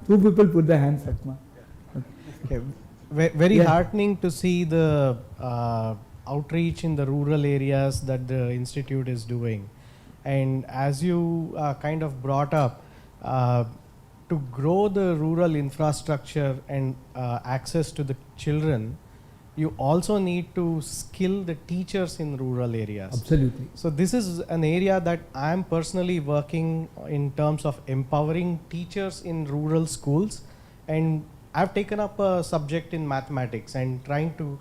2 people put their hands up. okay. Very Yeah. heartening to see the outreach in the rural areas that the institute is doing, and as you kind of brought up, to grow the rural infrastructure and access to the children, you also need to skill the teachers in rural areas. Absolutely. So this is an area that I am personally working in terms of empowering teachers in rural schools, and I've taken up a subject in mathematics and trying to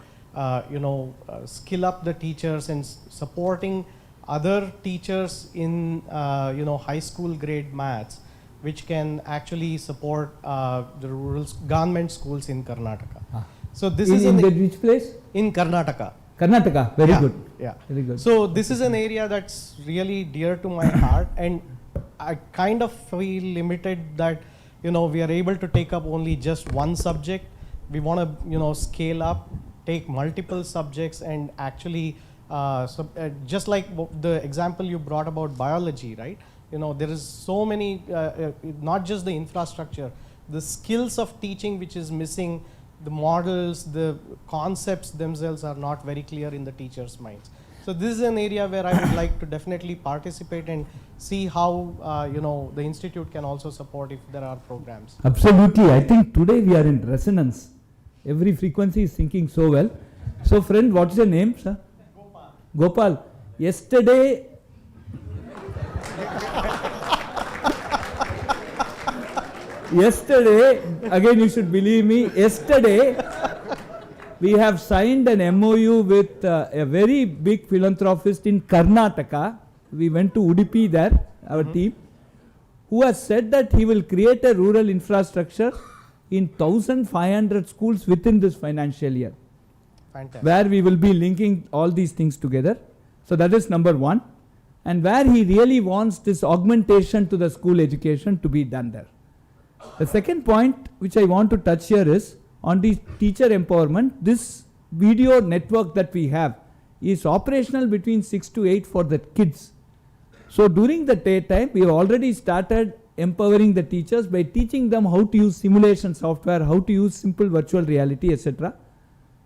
skill up the teachers and supporting other teachers in high school grade maths, which can actually support the rural government schools in Karnataka. So this is in which place? In Karnataka. Karnataka, very good. Yeah, very good. So this is an area that's really dear to my heart, and I kind of feel limited that we are able to take up only just one subject. We want to scale up, take multiple subjects, and actually just like the example you brought about biology, right? There is so many, not just the infrastructure, the skills of teaching which is missing, the models, the concepts themselves are not very clear in the teachers' minds. So this is an area where I would like to definitely participate and see how the institute can also support if there are programs. Absolutely. I think today we are in resonance. Every frequency is syncing so well. So friend, what's your name, sir? Gopal. Gopal. Yesterday again you should believe me, yesterday we have signed an MOU with a very big philanthropist in Karnataka. We went to Udupi there, our team, who has said that he will create a rural infrastructure in 1,500 schools within this financial year. Fantastic. Where we will be linking all these things together. So that is number one. And where he really wants this augmentation to the school education to be done there. The second point which I want to touch here is on the teacher empowerment. This video network that we have is operational between 6 to 8 for the kids. So during the daytime, we have already started empowering the teachers by teaching them how to use simulation software, how to use simple virtual reality, etc.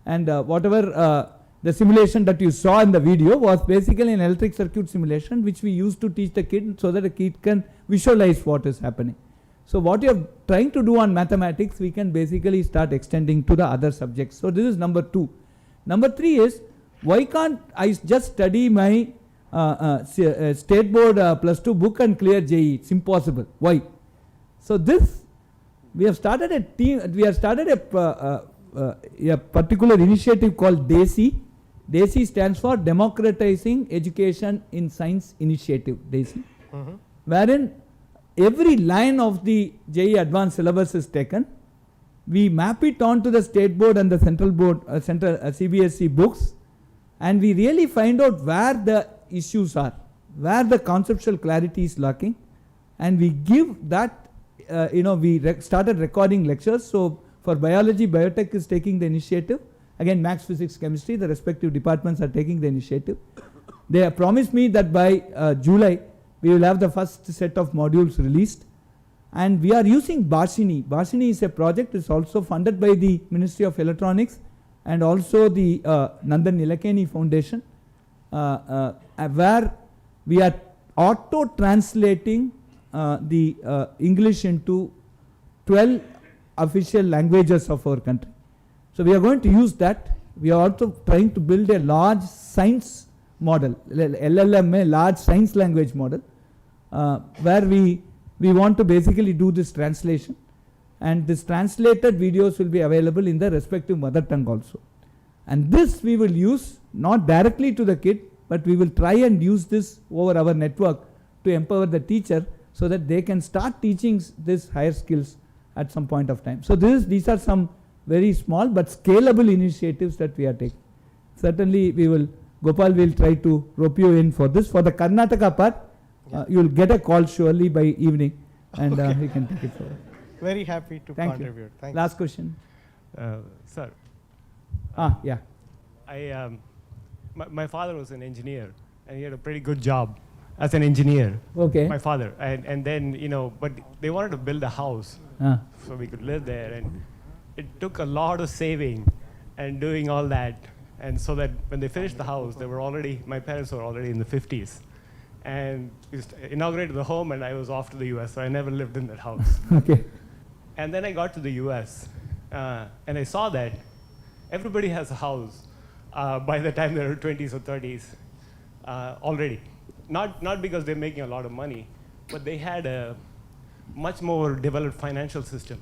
And whatever the simulation that you saw in the video was basically an electric circuit simulation which we used to teach the kid so that the kid can visualize what is happening. So what you are trying to do on mathematics, we can basically start extending to the other subjects. So this is number 2. Number 3 is, why can't I just study my state board plus 2 book and clear JEE? It's impossible. Why? So this, we have started a team, we have started a particular initiative called DESI. DESI stands for Democratizing Education in Science Initiative, DESI, wherein every line of the JEE advanced syllabus is taken. We map it onto the state board and the central board, CBSE books, and we really find out where the issues are, where the conceptual clarity is lacking, and we give that, we started recording lectures. So for biology, biotech is taking the initiative. Again, maths, physics, chemistry, the respective departments are taking the initiative. They have promised me that by July, we will have the first set of modules released. And we are using Barshini. Barshini is a project, it's also funded by the Ministry of Electronics and also the Nandan Nilekani Foundation, where we are auto-translating the English into 12 official languages of our country. So we are going to use that. We are also trying to build a large science model, LLM, a large science language model, where we want to basically do this translation, and this translated videos will be available in the respective mother tongue also. And this we will use not directly to the kid, but we will try and use this over our network to empower the teacher so that they can start teaching this higher skills at some point of time. So these are some very small but scalable initiatives that we are taking. Certainly Gopal will try to rope you in for this. For the Karnataka part, you will get a call surely by evening, and we can take it forward. Very happy to contribute. Thank you. Last question. Sir. Yeah. My father was an engineer, and he had a pretty good job as an engineer. Okay. My father, and then but they wanted to build a house so we could live there, and it took a lot of saving and doing all that, and so that when they finished the house, my parents were already in the 50s. And we inaugurated the home, and I was off to the US, so I never lived in that house. Okay. And then I got to the US, and I saw that everybody has a house by the time they're 20s or 30s already. Not because they're making a lot of money, but they had a much more developed financial system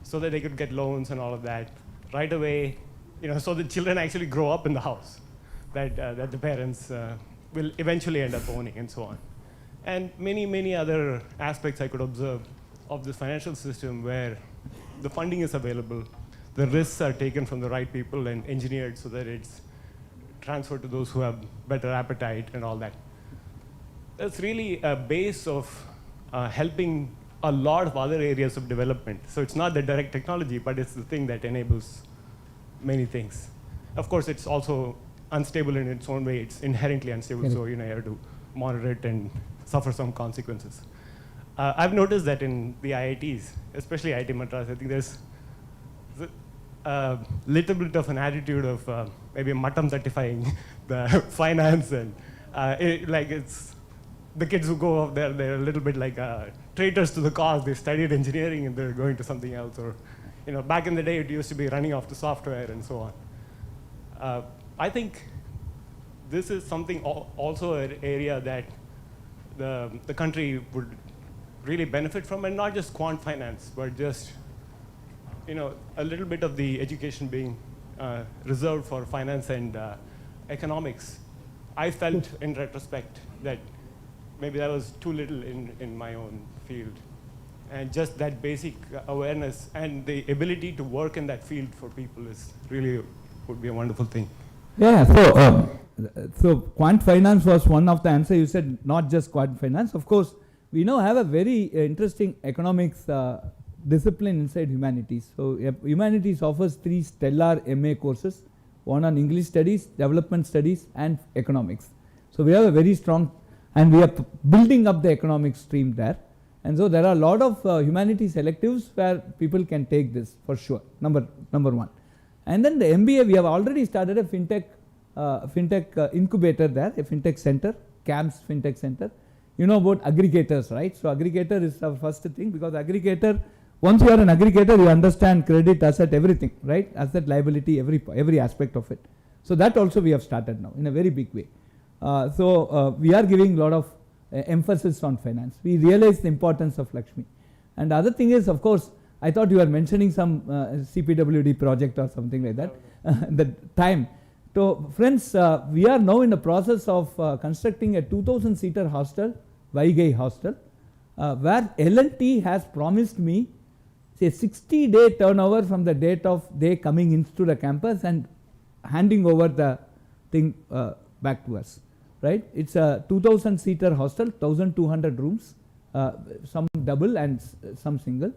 so that they could get loans and all of that right away, so the children actually grow up in the house that the parents will eventually end up owning, and so on. And many, many other aspects I could observe of this financial system where the funding is available, the risks are taken from the right people and engineered so that it's transferred to those who have better appetite and all that. That's really a base of helping a lot of other areas of development. So it's not the direct technology, but it's the thing that enables many things. Of course, it's also unstable in its own way. It's inherently unstable, so you have to monitor it and suffer some consequences. I've noticed that in the IITs, especially IIT Madras, I think there's a little bit of an attitude of maybe mattam certifying the finance, and it's the kids who go up there, they're a little bit like traitors to the cause. They studied engineering and they're going to something else, or back in the day it used to be running off the software and so on. I think this is something also an area that the country would really benefit from, and not just quant finance, but just a little bit of the education being reserved for finance and economics. I felt in retrospect that maybe that was too little in my own field, and just that basic awareness and the ability to work in that field for people would be a wonderful thing. Yeah, so quant finance was one of the answers. You said not just quant finance. Of course, we now have a very interesting economics discipline inside humanities. So humanities offers 3 stellar MA courses, one on English studies, development studies, and economics. So we have a very strong, and we are building up the economic stream there. And so there are a lot of humanities electives where people can take this for sure, number one. And then the MBA, we have already started a fintech fintech incubator there, a fintech center, CAMS Fintech Center. You know about aggregators, right? So aggregator is our first thing, because aggregator, once you are an aggregator, you understand credit, asset, everything, right? Asset, liability, every aspect of it. So that also we have started now in a very big way. We are giving a lot of emphasis on finance. We realize the importance of Lakshmi. And the other thing is, of course, I thought you were mentioning some CPWD project or something like that. The time. So friends, we are now in the process of constructing a 2,000-seater hostel, Vaigai hostel, where L&T has promised me say 60-day turnover from the date of they coming into the campus and handing over the thing back to us, right? It's a 2,000-seater hostel, 1,200 rooms, some double and some single,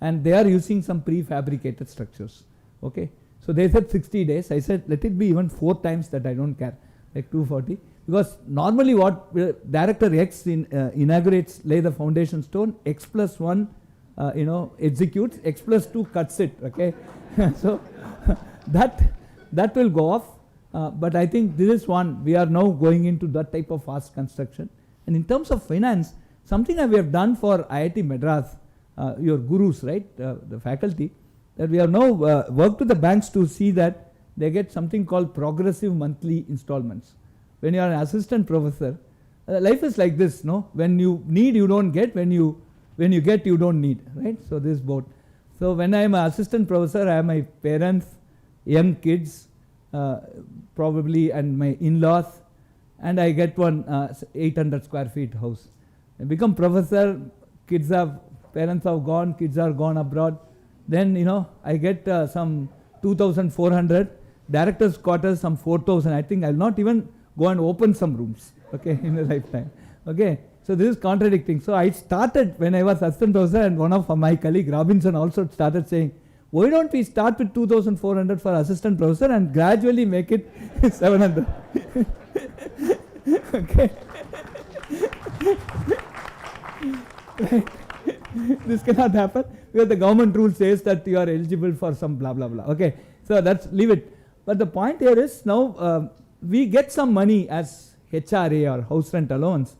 and they are using some prefabricated structures, okay? So they said 60 days. I said, let it be even 4 times that, I don't care, like 240. Because normally what Director X inaugurates, lay the foundation stone, X plus 1, executes, X plus 2 cuts it, okay? So that will go off. But I think this is one, we are now going into that type of fast construction. And in terms of finance, something that we have done for IIT Madras, your gurus, right, the faculty, that we have now worked with the banks to see that they get something called progressive monthly installments. When you are an assistant professor, life is like this, no? When you need, you don't get. When you get, you don't need, right? So this is both. So when I am an assistant professor, I have my parents, young kids, probably, and my in-laws, and I get one 800 square feet house. I become professor, parents have gone, kids are gone abroad. Then, I get some 2,400, director's quarters some 4,000. I think I'll not even go and open some rooms, okay, in a lifetime, okay. So this is contradicting. So I started when I was assistant professor, and one of my colleague Robinson also started saying, why don't we start with 2,400 for assistant professor and gradually make it 700? Okay. This cannot happen because the government rule says that you are eligible for some blah blah blah. Okay, so that's leave it. But the point here is now we get some money as HRA or house rent allowance,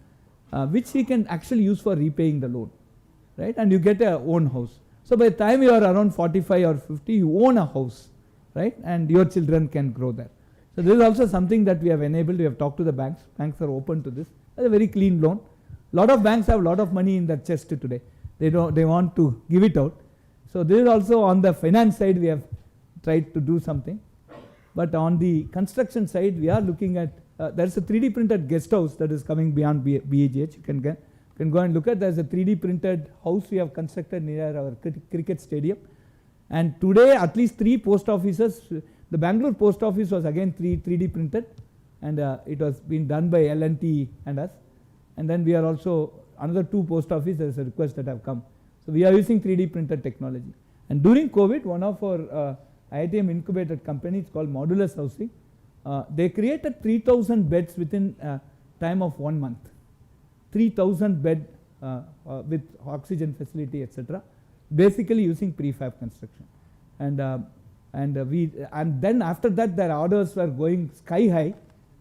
which we can actually use for repaying the loan, right? And you get a own house. So by the time you are around 45 or 50, you own a house, right? And your children can grow there. So this is also something that we have enabled. We have talked to the banks. Banks are open to this. It's a very clean loan. A lot of banks have a lot of money in their chest today. They want to give it out. So this is also on the finance side we have tried to do something. But on the construction side, we are looking at, there's a 3D printed guest house that is coming beyond BEGH. You can go and look at, there's a 3D printed house we have constructed near our cricket stadium. And today at least 3 post offices, the Bangalore post office was again 3D printed, and it was being done by L&T and us. And then we are also, another 2 post offices, there is a request that have come. So we are using 3D printed technology. And during COVID, one of our IITM incubated companies called Modulus Housing, they created 3,000 beds within time of 1 month. 3,000 bed with oxygen facility, etc. Basically using prefab construction. And then after that their orders were going sky high,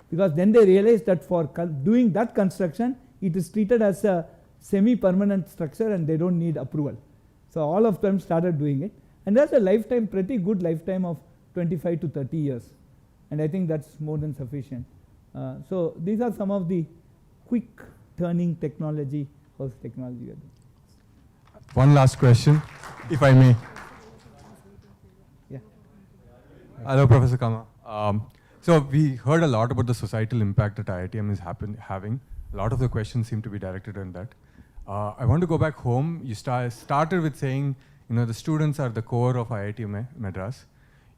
because then they realized that for doing that construction, it is treated as a semi-permanent structure and they don't need approval. So all of them started doing it. And that's a lifetime, pretty good lifetime of 25 to 30 years. And I think that's more than sufficient. So these are some of the quick turning technology, house technology. One last question, if I may. Yeah. Hello, Professor Kama. So we heard a lot about the societal impact that IITM is having. A lot of the questions seem to be directed on that. I want to go back home. You started with saying, the students are the core of IIT Madras.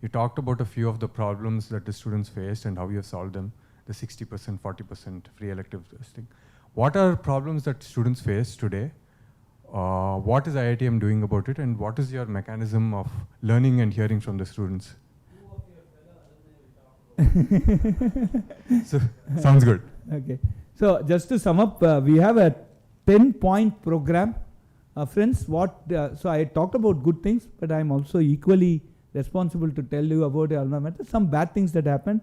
You talked about a few of the problems that the students faced and how you have solved them, the 60%, 40% free elective testing. What are problems that students face today? What is IITM doing about it, and what is your mechanism of learning and hearing from the students? So, sounds good. Okay. So just to sum up, we have a 10-point program. Friends, so I talked about good things, but I am also equally responsible to tell you about your alma mater. Some bad things that happened.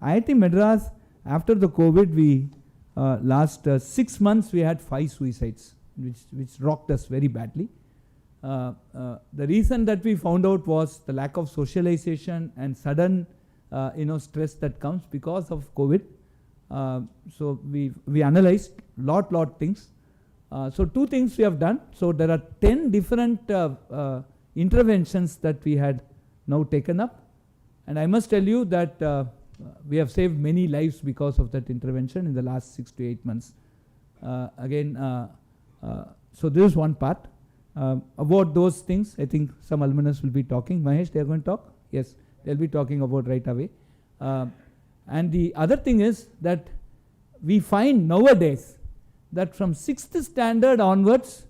IIT Madras, after the COVID, we last 6 months we had 5 suicides, which rocked us very badly. The reason that we found out was the lack of socialization and sudden stress that comes because of COVID. So we analyzed lot things. So 2 things we have done. So there are 10 different interventions that we had now taken up, and I must tell you that we have saved many lives because of that intervention in the last 6 to 8 months. So this is one part. About those things, I think some alumnus will be talking. Mahesh, they are going to talk? Yes, they'll be talking about right away. And the other thing is that we find nowadays that from 6th standard onwards,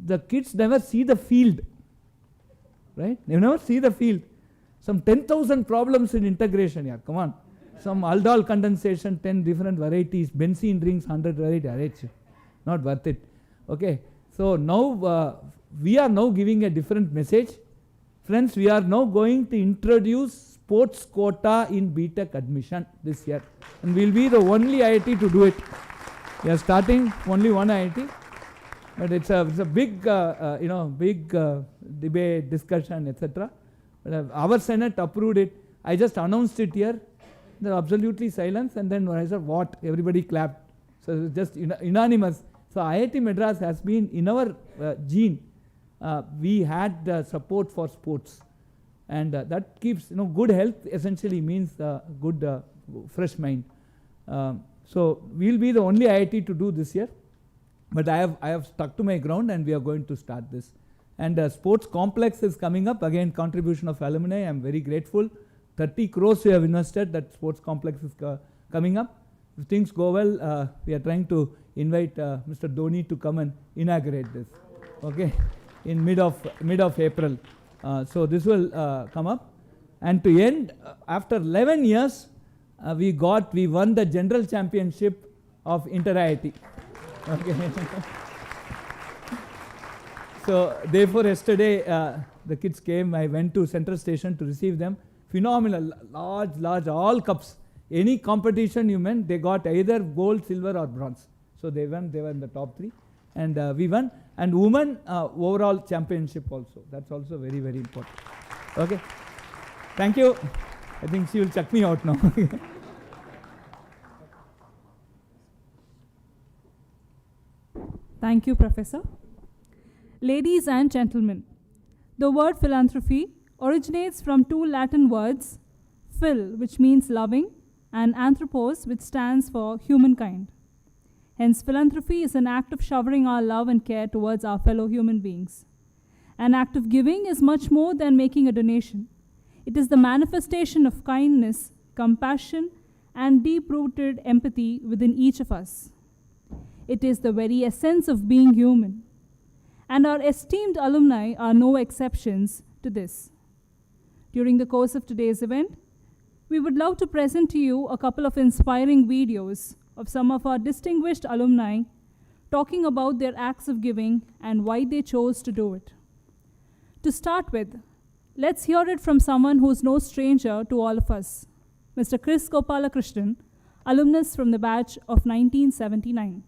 the kids never see the field, right? They never see the field. Some 10,000 problems in integration here, come on. Some aldol condensation, 10 different varieties, benzene rings, 100 varieties, not worth it. Okay, so now we are now giving a different message. Friends, we are now going to introduce sports quota in BTech admission this year, and we will be the only IIT to do it. We are starting only one IIT, but it's a big big debate, discussion, etc. But our Senate approved it. I just announced it here. They're absolutely silence, and then when I said what, everybody clapped. So it's just unanimous. So IIT Madras has been in our gene. We had support for sports, and that keeps good health. Essentially means good fresh mind. So we'll be the only IIT to do this year, but I have stuck to my ground, and we are going to start this. And sports complex is coming up again. Contribution of alumni. I am very grateful. 30 crores we have invested. That sports complex is coming up. If things go well, we are trying to invite Mr. Dhoni to come and inaugurate this. Okay, in mid of April. So this will come up. And to end, after 11 years, we won the general championship of Inter-IIT. Okay. So therefore yesterday the kids came. I went to Central Station to receive them. Phenomenal, large, all cups. Any competition you meant, they got either gold, silver or bronze. So they won. They were in the top 3, and we won. And women overall championship also. That's also very, very important. Okay. Thank you. I think she will check me out now. Thank you, Professor. Ladies and gentlemen, the word philanthropy originates from 2 Latin words, phil, which means loving, and anthropos, which stands for humankind. Hence, philanthropy is an act of showering our love and care towards our fellow human beings. An act of giving is much more than making a donation. It is the manifestation of kindness, compassion, and deep-rooted empathy within each of us. It is the very essence of being human. And our esteemed alumni are no exceptions to this. During the course of today's event, we would love to present to you a couple of inspiring videos of some of our distinguished alumni talking about their acts of giving and why they chose to do it. To start with, let's hear it from someone who's no stranger to all of us, Mr. Chris Gopalakrishnan, alumnus from the batch of 1979.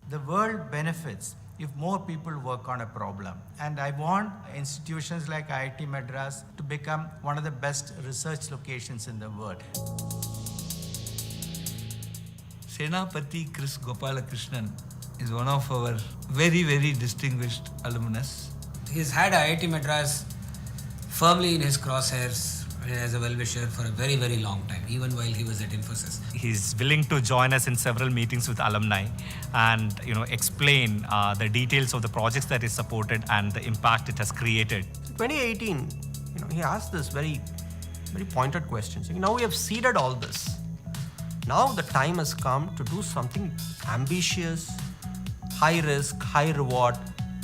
The world benefits if more people work on a problem. And I want institutions like IIT Madras to become one of the best research locations in the world. Senapati Chris Gopalakrishnan is one of our very, very distinguished alumnus. He's had IIT Madras firmly in his crosshairs as a well-wisher for a very, very long time, even while he was at Infosys. He's willing to join us in several meetings with alumni and explain the details of the projects that is supported and the impact it has created. 2018, he asked this very, very pointed questions. Now we have seeded all this. Now the time has come to do something ambitious, high risk, high reward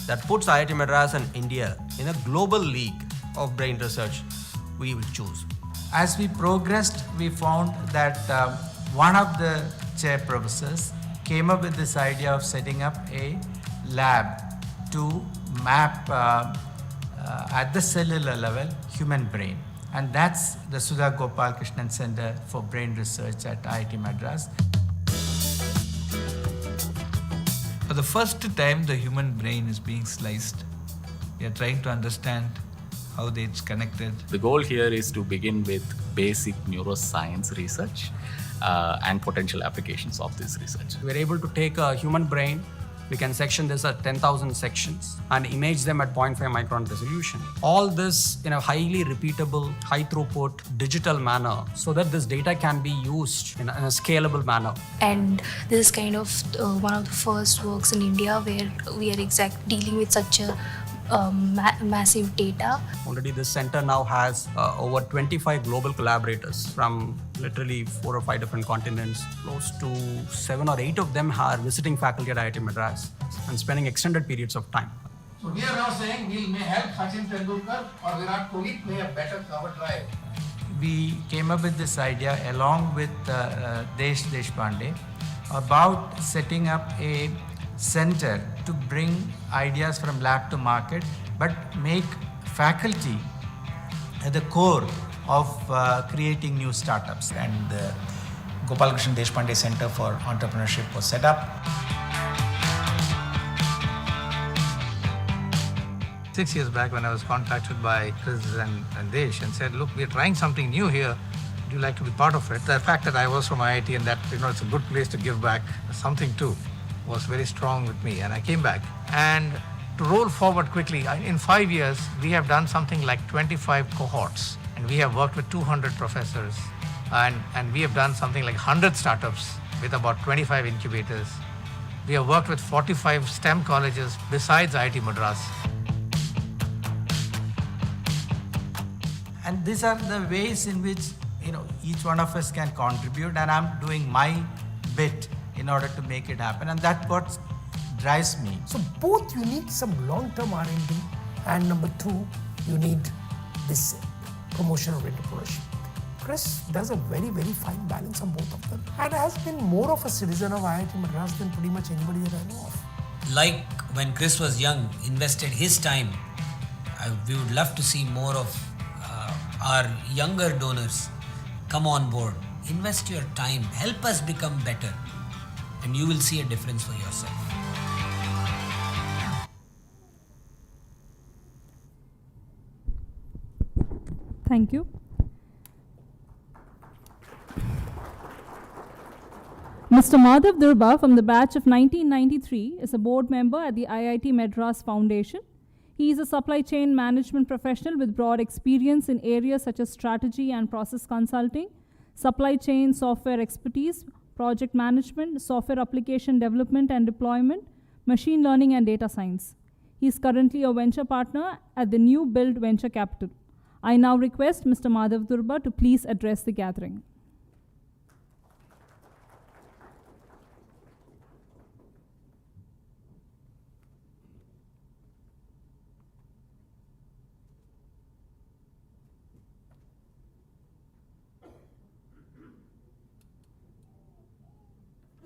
that puts IIT Madras and India in a global league of brain research. We will choose. As we progressed, we found that one of the chair professors came up with this idea of setting up a lab to map at the cellular level human brain. And that's the Sudha Gopalakrishnan Center for Brain Research at IIT Madras. For the first time, the human brain is being sliced. We are trying to understand how it's connected. The goal here is to begin with basic neuroscience research and potential applications of this research. We're able to take a human brain, we can section this at 10,000 sections and image them at 0.5 micron resolution. All this in a highly repeatable, high throughput, digital manner so that this data can be used in a scalable manner. And this is kind of one of the first works in India where we are dealing with such a massive data. Already this center now has over 25 global collaborators from literally 4 or 5 different continents. Close to 7 or 8 of them are visiting faculty at IIT Madras and spending extended periods of time. So we are now saying we may help Sachin Tendulkar or Virat Kohli play a better cover drive. We came up with this idea along with Desh Deshpande about setting up a center to bring ideas from lab to market, but make faculty at the core of creating new startups. And the Gopalakrishnan Deshpande Center for Entrepreneurship was set up. 6 years back when I was contacted by Chris and Desh and said, look, we're trying something new here. Would you like to be part of it? The fact that I was from IIT and that it's a good place to give back something too was very strong with me, and I came back. And to roll forward quickly, in 5 years, we have done something like 25 cohorts, and we have worked with 200 professors, and we have done something like 100 startups with about 25 incubators. We have worked with 45 STEM colleges besides IIT Madras. And these are the ways in which each one of us can contribute, and I'm doing my bit in order to make it happen, and that's what drives me. So both you need some long-term R&D, and number 2, you need this promotion of entrepreneurship. Chris does a very, very fine balance on both of them, and has been more of a citizen of IIT Madras than pretty much anybody that I know of. Like when Chris was young, invested his time, we would love to see more of our younger donors come on board. Invest your time, help us become better, and you will see a difference for yourself. Thank you. Mr. Madhav Durba from the batch of 1993 is a board member at the IIT Madras Foundation. He is a supply chain management professional with broad experience in areas such as strategy and process consulting, supply chain software expertise, project management, software application development and deployment, machine learning and data science. He is currently a venture partner at the New Build Venture Capital. I now request Mr. Madhav Durba to please address the gathering.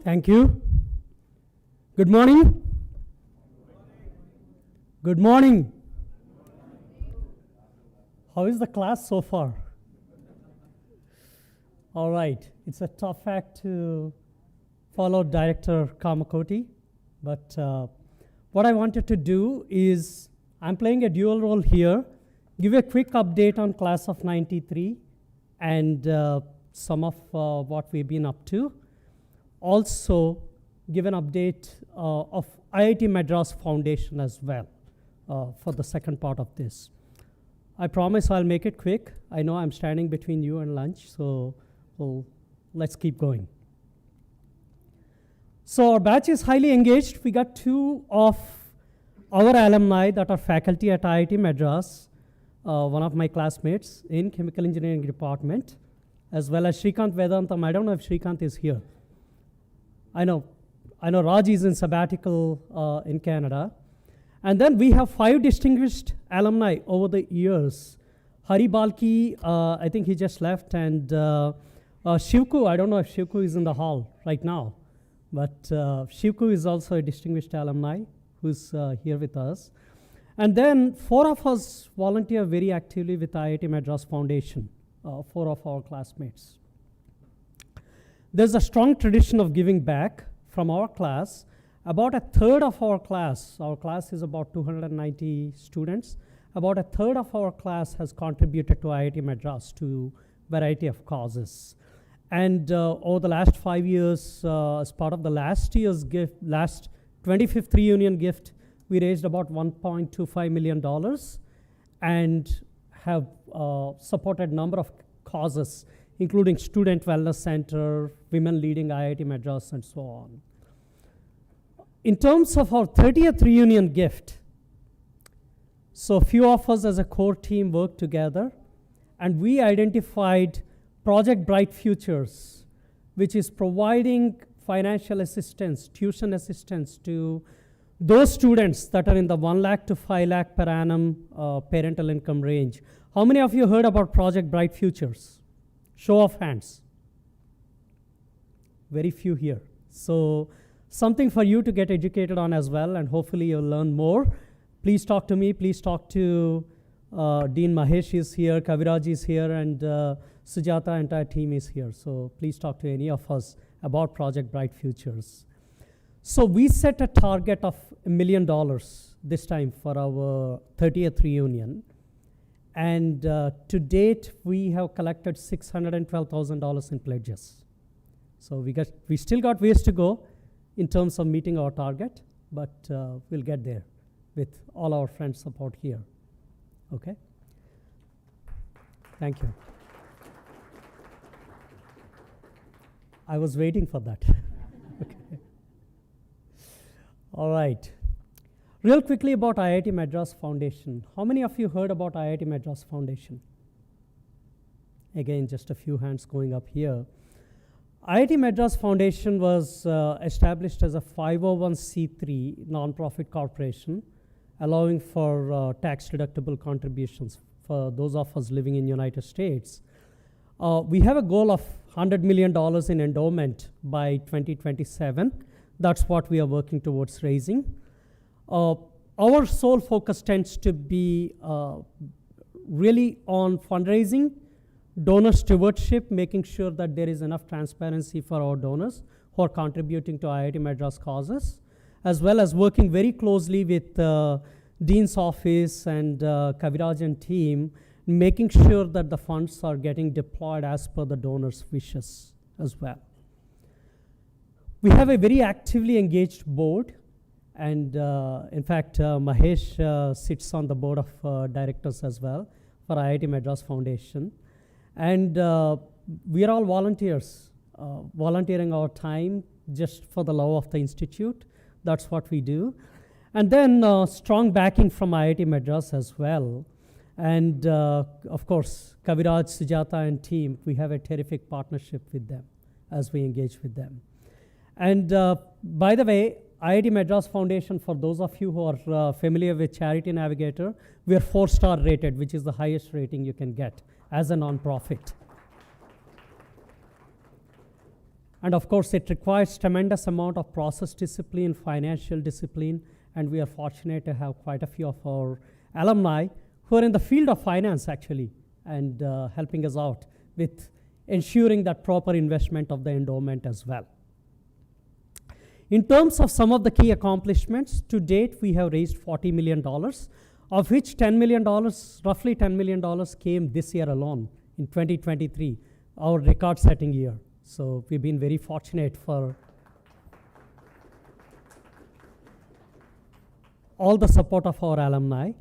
Thank you. Good morning. Good morning. How is the class so far? All right. It's a tough act to follow Director Kamakoti, but what I wanted to do is, I'm playing a dual role here, give a quick update on class of 93 and some of what we've been up to. Also give an update of IIT Madras Foundation as well for the second part of this. I promise I'll make it quick. I know I'm standing between you and lunch, so let's keep going. So our batch is highly engaged. We got 2 of our alumni that are faculty at IIT Madras, one of my classmates in chemical engineering department, as well as Shrikant Vedantam. I don't know if Shrikant is here. I know Raj is in sabbatical in Canada. And then we have 5 distinguished alumni over the years. Hari Balki, I think he just left, and Shivku, I don't know if Shivku is in the hall right now, but Shivku is also a distinguished alumni who's here with us. And then 4 of us volunteer very actively with IIT Madras Foundation, 4 of our classmates. There's a strong tradition of giving back from our class. About a third of our class is about 290 students, about a third of our class has contributed to IIT Madras to variety of causes. And over the last 5 years, as part of the last 25th reunion gift, we raised about $1.25 million and have supported a number of causes, including Student Wellness Center, Women Leading IIT Madras, and so on. In terms of our 30th reunion gift, so few of us as a core team worked together, and we identified Project Bright Futures, which is providing financial assistance, tuition assistance to those students that are in the 1 lakh to 5 lakh per annum parental income range. How many of you heard about Project Bright Futures? Show of hands. Very few here. So something for you to get educated on as well, and hopefully you'll learn more. Please talk to me. Please talk to Dean Mahesh is here, Kaviraj is here, and Sujata, entire team is here. So please talk to any of us about Project Bright Futures. So we set a target of $1 million this time for our 30th reunion. And to date, we have collected $612,000 in pledges. So we still got ways to go in terms of meeting our target, but we'll get there with all our friends' support here. Okay? Thank you. I was waiting for that. Okay. All right. Real quickly about IIT Madras Foundation. How many of you heard about IIT Madras Foundation? Again, just a few hands going up here. IIT Madras Foundation was established as a 501c3 non-profit corporation, allowing for tax-deductible contributions for those of us living in United States. We have a goal of $100 million in endowment by 2027. That's what we are working towards raising. Our sole focus tends to be really on fundraising, donor stewardship, making sure that there is enough transparency for our donors who are contributing to IIT Madras causes, as well as working very closely with Dean's office and Kaviraj and team, making sure that the funds are getting deployed as per the donors' wishes as well. We have a very actively engaged board, and in fact, Mahesh sits on the board of directors as well for IIT Madras Foundation. And we are all volunteers, volunteering our time just for the love of the institute. That's what we do. And then strong backing from IIT Madras as well. And of course, Kaviraj, Sujata, and team, we have a terrific partnership with them as we engage with them. And by the way, IIT Madras Foundation, for those of you who are familiar with Charity Navigator, we are 4-star rated, which is the highest rating you can get as a non-profit. And of course, it requires tremendous amount of process discipline, financial discipline, and we are fortunate to have quite a few of our alumni who are in the field of finance actually, and helping us out with ensuring that proper investment of the endowment as well. In terms of some of the key accomplishments, to date we have raised $40 million, of which $10 million, roughly $10 million came this year alone in 2023, our record-setting year. So we've been very fortunate for all the support of our alumni.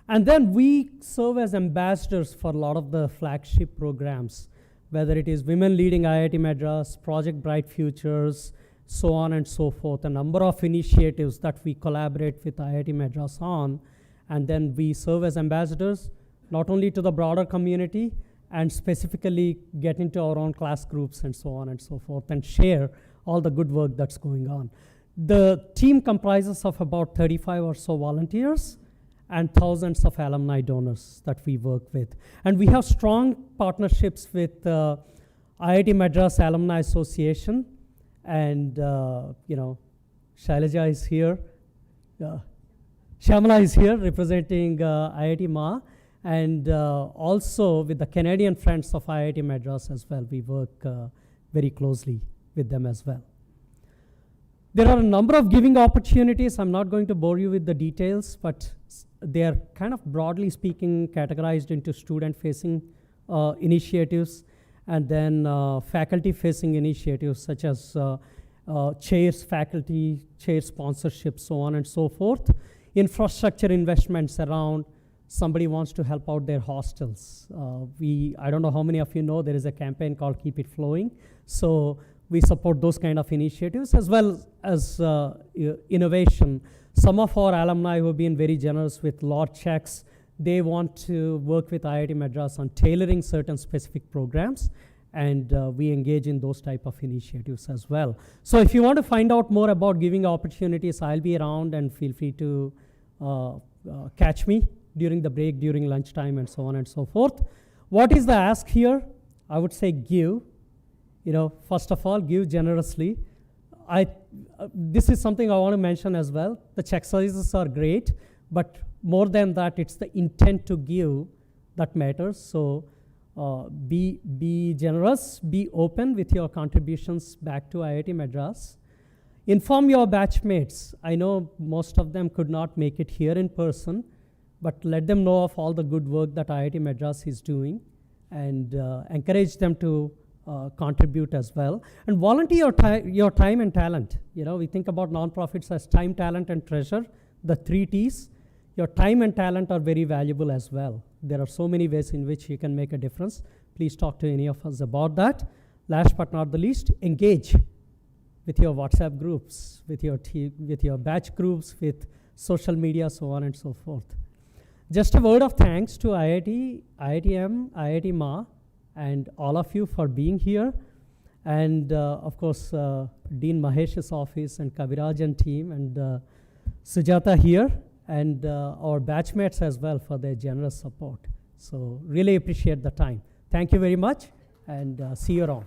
And then we serve as ambassadors for a lot of the flagship programs, whether it is Women Leading IIT Madras, Project Bright Futures, so on and so forth, a number of initiatives that we collaborate with IIT Madras on, and then we serve as ambassadors, not only to the broader community, and specifically get into our own class groups and so on and so forth, and share all the good work that's going on. The team comprises of about 35 or so volunteers and thousands of alumni donors that we work with. And we have strong partnerships with IIT Madras Alumni Association, and Shailaja is here. Shyamala is here representing IIT Ma, and also with the Canadian friends of IIT Madras as well. We work very closely with them as well. There are a number of giving opportunities. I'm not going to bore you with the details, but they are kind of broadly speaking categorized into student-facing initiatives and then faculty-facing initiatives such as chairs, faculty, chair sponsorship, so on and so forth. Infrastructure investments around somebody wants to help out their hostels. I don't know how many of you know there is a campaign called Keep It Flowing. So we support those kind of initiatives as well as innovation. Some of our alumni who have been very generous with large checks, they want to work with IIT Madras on tailoring certain specific programs, and we engage in those type of initiatives as well. So if you want to find out more about giving opportunities, I'll be around, and feel free to catch me during the break, during lunchtime, and so on and so forth. What is the ask here? I would say give. First of all, give generously. This is something I want to mention as well. The check sizes are great, but more than that, it's the intent to give that matters. So be generous, be open with your contributions back to IIT Madras. Inform your batchmates. I know most of them could not make it here in person, but let them know of all the good work that IIT Madras is doing, and encourage them to contribute as well. And volunteer your time and talent. We think about nonprofits as time, talent, and treasure, the 3 T's. Your time and talent are very valuable as well. There are so many ways in which you can make a difference. Please talk to any of us about that. Last but not the least, engage with your WhatsApp groups, with your batch groups, with social media, so on and so forth. Just a word of thanks to IIT, IITM, IIT Ma, and all of you for being here. And of course, Dean Mahesh's office and Kaviraj and team, and Sujata here, and our batchmates as well for their generous support. So really appreciate the time. Thank you very much, and see you around.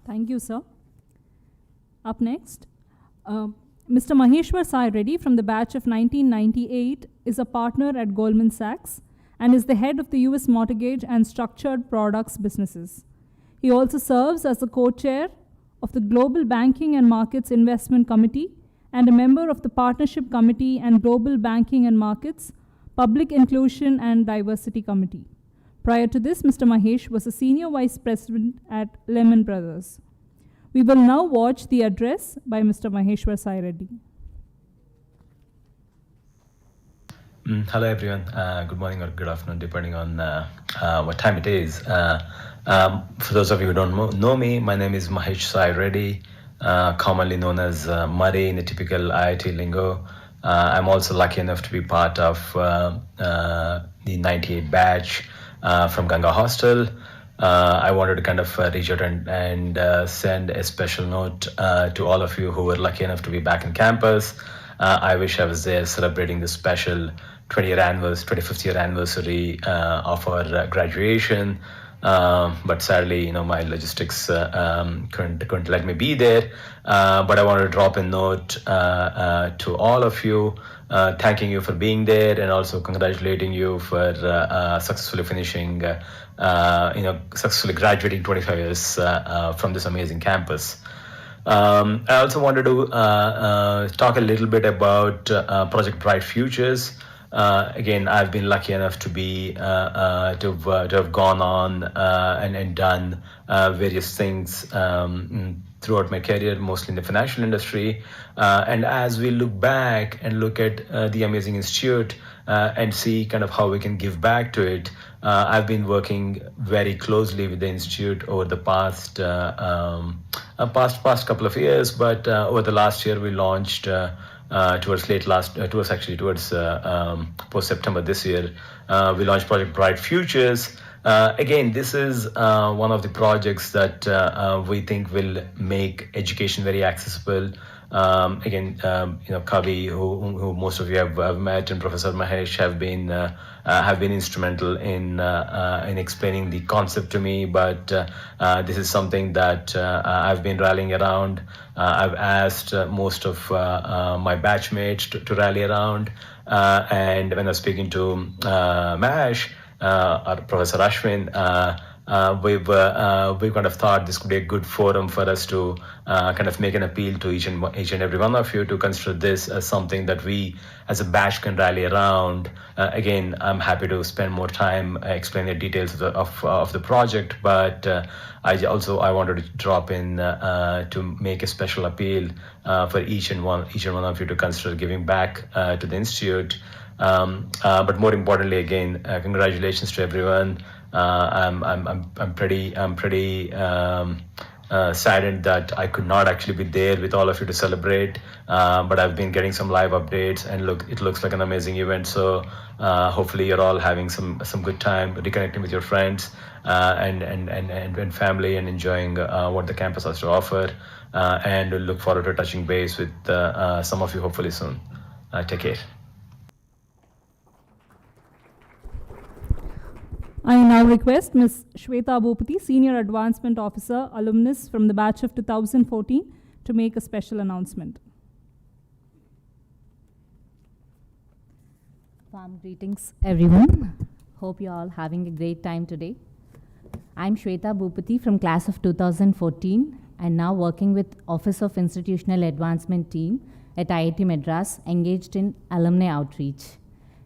Thank you, sir. Up next, Mr. Maheshwar Sai Reddy from the batch of 1998 is a partner at Goldman Sachs and is the head of the US mortgage and structured products businesses. He also serves as the co-chair of the Global Banking and Markets Investment Committee and a member of the Partnership Committee and Global Banking and Markets, Public Inclusion and Diversity Committee. Prior to this, Mr. Mahesh was a senior vice president at Lehman Brothers. We will now watch the address by Mr. Maheshwar Sai Reddy. Hello everyone, good morning or good afternoon depending on what time it is. For those of you who don't know me, my name is Mahesh Sai Reddy, commonly known as Murray in the typical IIT lingo. I'm also lucky enough to be part of the 98 batch from Ganga Hostel. I wanted to kind of reach out and send a special note to all of you who were lucky enough to be back on campus. I wish I was there celebrating the special 25th year anniversary of our graduation. But sadly, my logistics couldn't let me be there. But I wanted to drop a note to all of you, thanking you for being there and also congratulating you for successfully finishing, successfully graduating 25 years from this amazing campus. I also wanted to talk a little bit about Project Bright Futures. Again, I've been lucky enough to be to have gone on and done various things throughout my career, mostly in the financial industry. And as we look back and look at the amazing institute and see kind of how we can give back to it, I've been working very closely with the institute over the past couple of years. But over the last year, we launched. Towards post September this year, we launched Project Bright Futures. Again, this is one of the projects that we think will make education very accessible Again, Kavi, who most of you have met, and Professor Mahesh have been instrumental in explaining the concept to me. But this is something that I've been rallying around. I've asked most of my batchmates to rally around, and when I was speaking to Mahesh, or Professor Ashwin, we've kind of thought this could be a good forum for us to kind of make an appeal to each and every one of you to consider this as something that we as a batch can rally around. Again, I'm happy to spend more time explaining the details of the project, but I wanted to drop in to make a special appeal for each and one of you to consider giving back to the institute. But more importantly, again, congratulations to everyone. I'm pretty saddened that I could not actually be there with all of you to celebrate. But I've been getting some live updates, and it looks like an amazing event. So hopefully you're all having some good time reconnecting with your friends and family, and enjoying what the campus has to offer. And we'll look forward to touching base with some of you hopefully soon. Take care. I now request Ms. Shweta Bhupati, Senior Advancement Officer, alumnus from the batch of 2014, to make a special announcement. Warm greetings, everyone. Hope you're all having a great time today. I'm Shweta Bhupati from class of 2014 and now working with Office of Institutional Advancement team at IIT Madras, engaged in alumni outreach.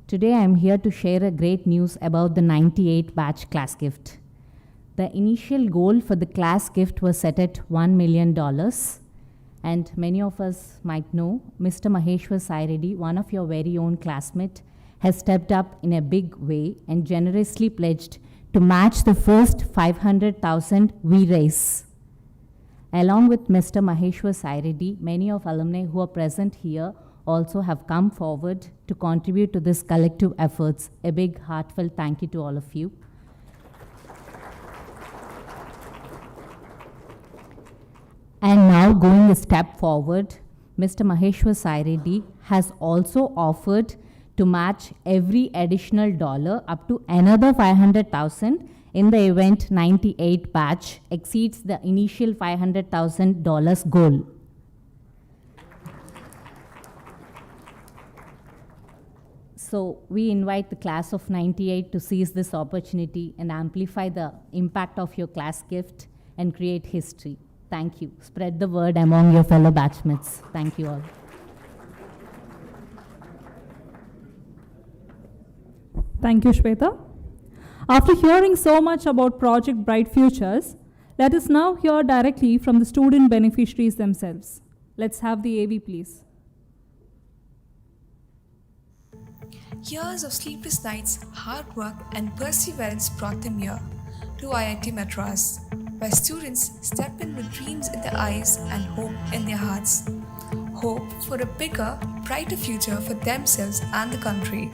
Today I'm here to share a great news about the 98 batch class gift. The initial goal for the class gift was set at $1 million, and many of us might know Mr. Maheshwar Sai Reddy, one of your very own classmate, has stepped up in a big way and generously pledged to match the first 500,000 we raise. Along with Mr. Maheshwar Sai Reddy, many of alumni who are present here also have come forward to contribute to this collective efforts. A big heartfelt thank you to all of you. And now going a step forward, Mr. Maheshwar Sai Reddy has also offered to match every additional dollar up to another 500,000 in the event 98 batch exceeds the initial $500,000 goal. So we invite the class of 98 to seize this opportunity and amplify the impact of your class gift and create history. Thank you. Spread the word among your fellow batchmates. Thank you all. Thank you, Shweta. After hearing so much about Project Bright Futures, let us now hear directly from the student beneficiaries themselves. Let's have the AV, please. Years of sleepless nights, hard work, and perseverance brought them here to IIT Madras, where students step in with dreams in their eyes and hope in their hearts. Hope for a bigger, brighter future for themselves and the country.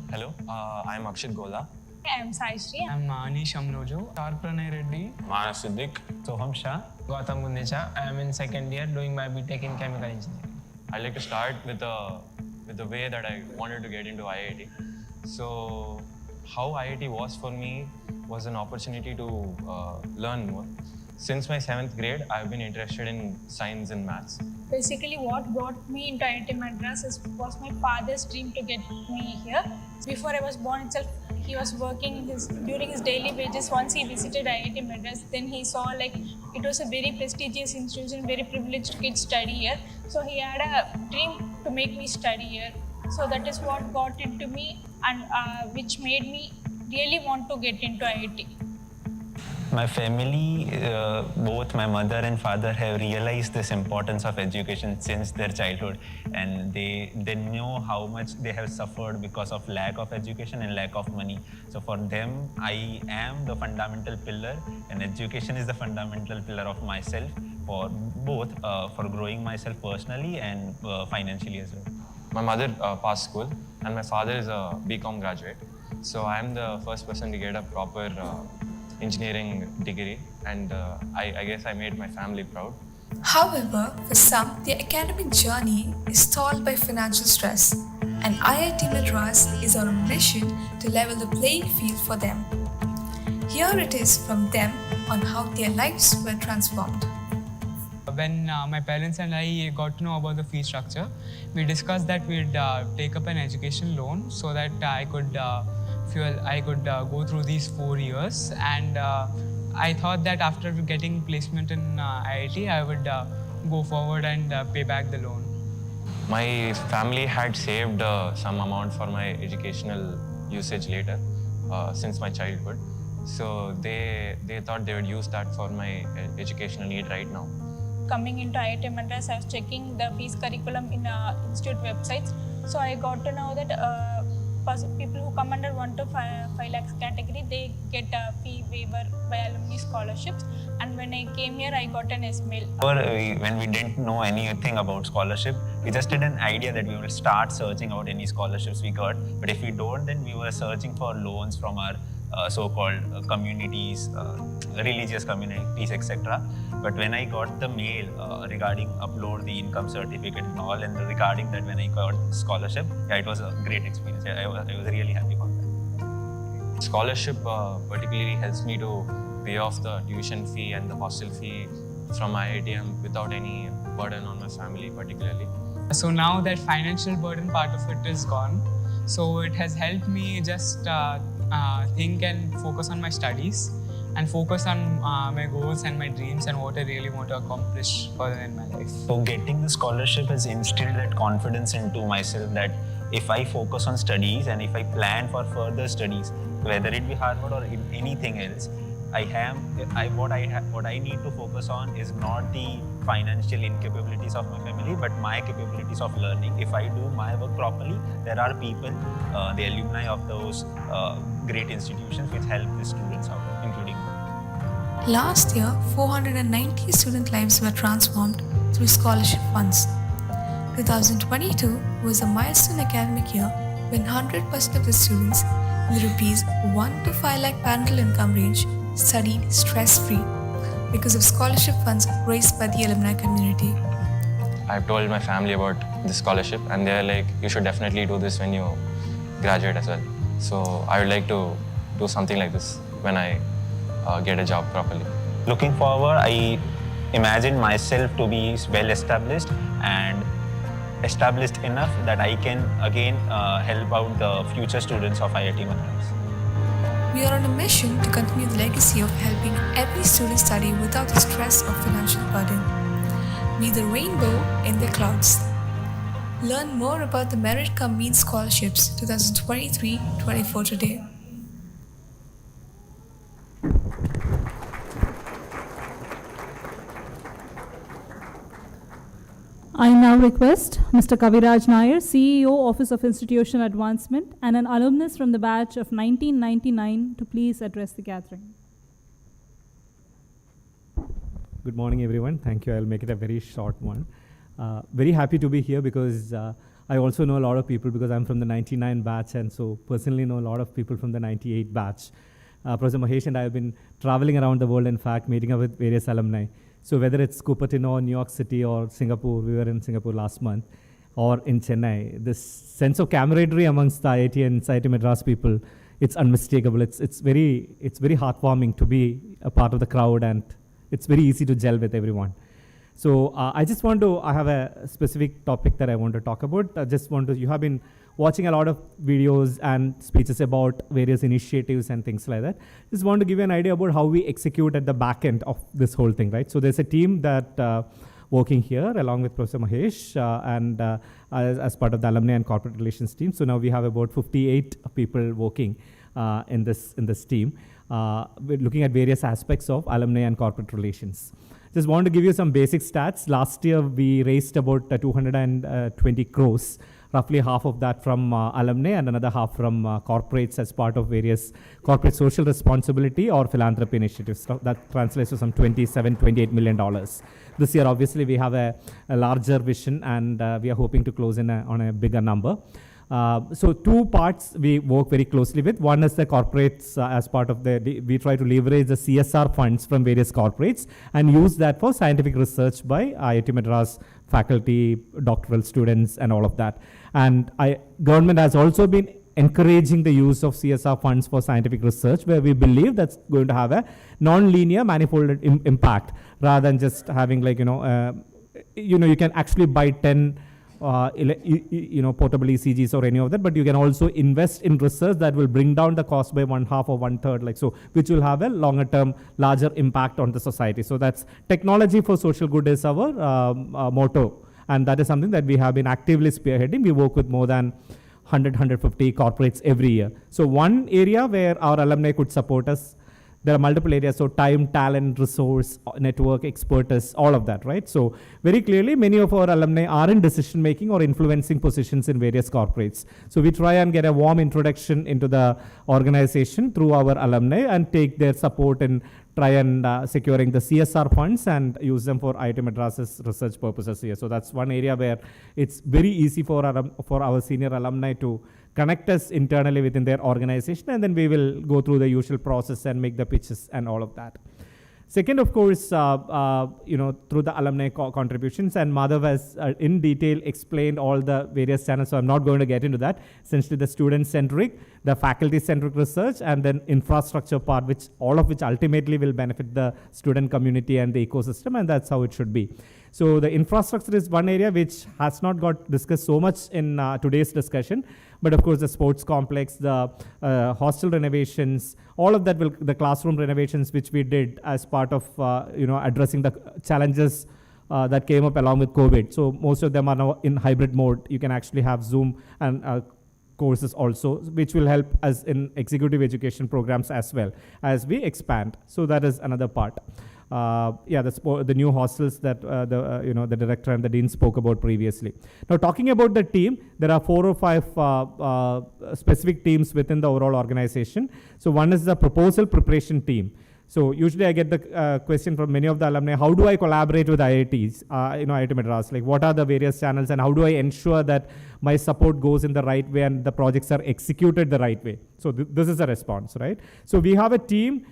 Hello, I'm Akshit Gola. I'm Saishri. I'm Anish Amnojo, Tarpranay Reddy, Manas Siddiq, Soham Shah, Gautam Gundecha. I am in second year doing my BTech in Chemical Engineering. I'd like to start with the way that I wanted to get into IIT. So, how IIT was for me was an opportunity to learn more. Since my 7th grade, I've been interested in science and maths. Basically, what brought me into IIT Madras was my father's dream to get me here. Before I was born itself, he was working during his daily wages. Once he visited IIT Madras, then he saw like it was a very prestigious institution, very privileged kids study here. So he had a dream to make me study here. So that is what got into me, and which made me really want to get into IIT. My family, both my mother and father, have realized this importance of education since their childhood, and they know how much they have suffered because of lack of education and lack of money. So for them, I am the fundamental pillar, and education is the fundamental pillar of myself, for both for growing myself personally and financially as well. My mother passed school, and my father is a BCom graduate. So I am the first person to get a proper engineering degree, and I guess I made my family proud. However, for some, their academic journey is stalled by financial stress, and IIT Madras is on a mission to level the playing field for them. Here it is from them on how their lives were transformed. When my parents and I got to know about the fee structure, we discussed that we'd take up an education loan so that I could go through these 4 years. And I thought that after getting placement in IIT, I would go forward and pay back the loan. My family had saved some amount for my educational usage later, since my childhood. So they thought they would use that for my educational need right now. Coming into IIT Madras, I was checking the fees curriculum in institute websites. So I got to know that people who come under 1 to 5 lakhs category, they get a fee waiver by alumni scholarships. And when I came here, I got an S-mail. When we didn't know anything about scholarship, we just had an idea that we will start searching out any scholarships we got. But if we don't, then we were searching for loans from our so-called communities, religious communities, etc. But when I got the mail regarding upload the income certificate and all, and regarding that when I got scholarship, yeah, it was a great experience. I was really happy about that. Scholarship particularly helps me to pay off the tuition fee and the hostel fee from IITM without any burden on my family particularly. So now that financial burden part of it is gone, so it has helped me just think and focus on my studies and focus on my goals and my dreams and what I really want to accomplish further in my life. So getting the scholarship has instilled that confidence into myself that if I focus on studies and if I plan for further studies, whether it be Harvard or anything else, what I need to focus on is not the financial incapabilities of my family, but my capabilities of learning. If I do my work properly, there are people, the alumni of those great institutions which help the students out, including me. Last year, 490 student lives were transformed through scholarship funds. 2022 was a milestone academic year when 100% of the students in the rupees 1 to 5 lakh parental income range studied stress-free because of scholarship funds raised by the alumni community. I've told my family about this scholarship and they're like, you should definitely do this when you graduate as well. So I would like to do something like this when I get a job properly. Looking forward, I imagine myself to be well established and established enough that I can again help out the future students of IIT Madras. We are on a mission to continue the legacy of helping every student study without the stress of financial burden. Be the rainbow in the clouds. Learn more about the Merit Cum Means Scholarships 2023-24 today. I now request Mr. Kaviraj Nair, CEO, Office of Institutional Advancement, and an alumnus from the batch of 1999 to please address the gathering. Good morning, everyone. Thank you. I'll make it a very short one. Very happy to be here because I also know a lot of people because I'm from the 99 batch and so personally know a lot of people from the 98 batch. Professor Mahesh and I have been traveling around the world, in fact, meeting up with various alumni. So whether it's Cupertino, New York City, or Singapore, we were in Singapore last month, or in Chennai, this sense of camaraderie amongst the IIT and IIT Madras people, it's unmistakable. It's very heartwarming to be a part of the crowd, and it's very easy to gel with everyone. So I have a specific topic that I want to talk about. You have been watching a lot of videos and speeches about various initiatives and things like that. Just want to give you an idea about how we execute at the back end of this whole thing, right? So there's a team that working here along with Professor Mahesh and as part of the alumni and corporate relations team. So now we have about 58 people working in this team. We're looking at various aspects of alumni and corporate relations. Just want to give you some basic stats. Last year, we raised about 220 crores, roughly half of that from alumni and another half from corporates as part of various corporate social responsibility or philanthropy initiatives. So that translates to some $28 million. This year, obviously, we have a larger vision and we are hoping to close in on a bigger number. So two parts we work very closely with. One is the corporates as part of we try to leverage the CSR funds from various corporates and use that for scientific research by IIT Madras faculty, doctoral students, and all of that. And government has also been encouraging the use of CSR funds for scientific research, where we believe that's going to have a non-linear manifolded impact rather than just having like, you can actually buy 10 portable ECGs or any of that, but you can also invest in research that will bring down the cost by 1/2 or 1/3, like so, which will have a longer term, larger impact on the society. So that's technology for social good is our motto. And that is something that we have been actively spearheading. We work with more than 100, 150 corporates every year. So one area where our alumni could support us, there are multiple areas, so time, talent, resource, network, expertise, all of that, right? So very clearly, many of our alumni are in decision-making or influencing positions in various corporates. So we try and get a warm introduction into the organization through our alumni and take their support in try and securing the CSR funds and use them for IIT Madras's research purposes here. So that's one area where it's very easy for our senior alumni to connect us internally within their organization, and then we will go through the usual process and make the pitches and all of that. Second, of course, through the alumni contributions, and Madhav has in detail explained all the various channels, so I'm not going to get into that. Essentially, the student-centric, the faculty-centric research, and then infrastructure part, all of which ultimately will benefit the student community and the ecosystem, and that's how it should be. So the infrastructure is one area which has not got discussed so much in today's discussion, but of course the sports complex, the hostel renovations, all of that the classroom renovations which we did as part of addressing the challenges that came up along with COVID. So most of them are now in hybrid mode. You can actually have Zoom and courses also, which will help us in executive education programs as well as we expand. So that is another part. The new hostels that the director and the dean spoke about previously. Now, talking about the team, there are 4 or 5 specific teams within the overall organization. So one is the proposal preparation team. So usually I get the question from many of the alumni, how do I collaborate with IITs, IIT Madras? Like, what are the various channels and how do I ensure that my support goes in the right way and the projects are executed the right way? So this is a response, right? So we have a team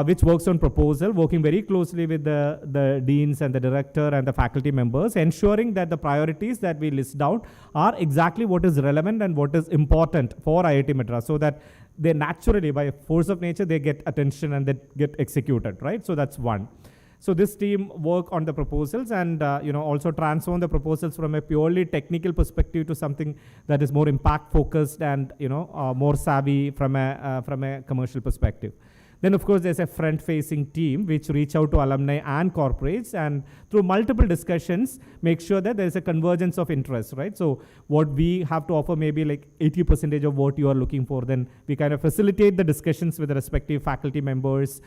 which works on proposal, working very closely with the deans and the director and the faculty members, ensuring that the priorities that we list down are exactly what is relevant and what is important for IIT Madras, so that they naturally, by force of nature, they get attention and they get executed, right? So that's one. So this team work on the proposals and also transform the proposals from a purely technical perspective to something that is more impact focused and more savvy from a commercial perspective. Then, of course, there's a front-facing team which reach out to alumni and corporates, and through multiple discussions, make sure that there's a convergence of interest, right? So what we have to offer maybe like 80% of what you are looking for, then we kind of facilitate the discussions with the respective faculty members,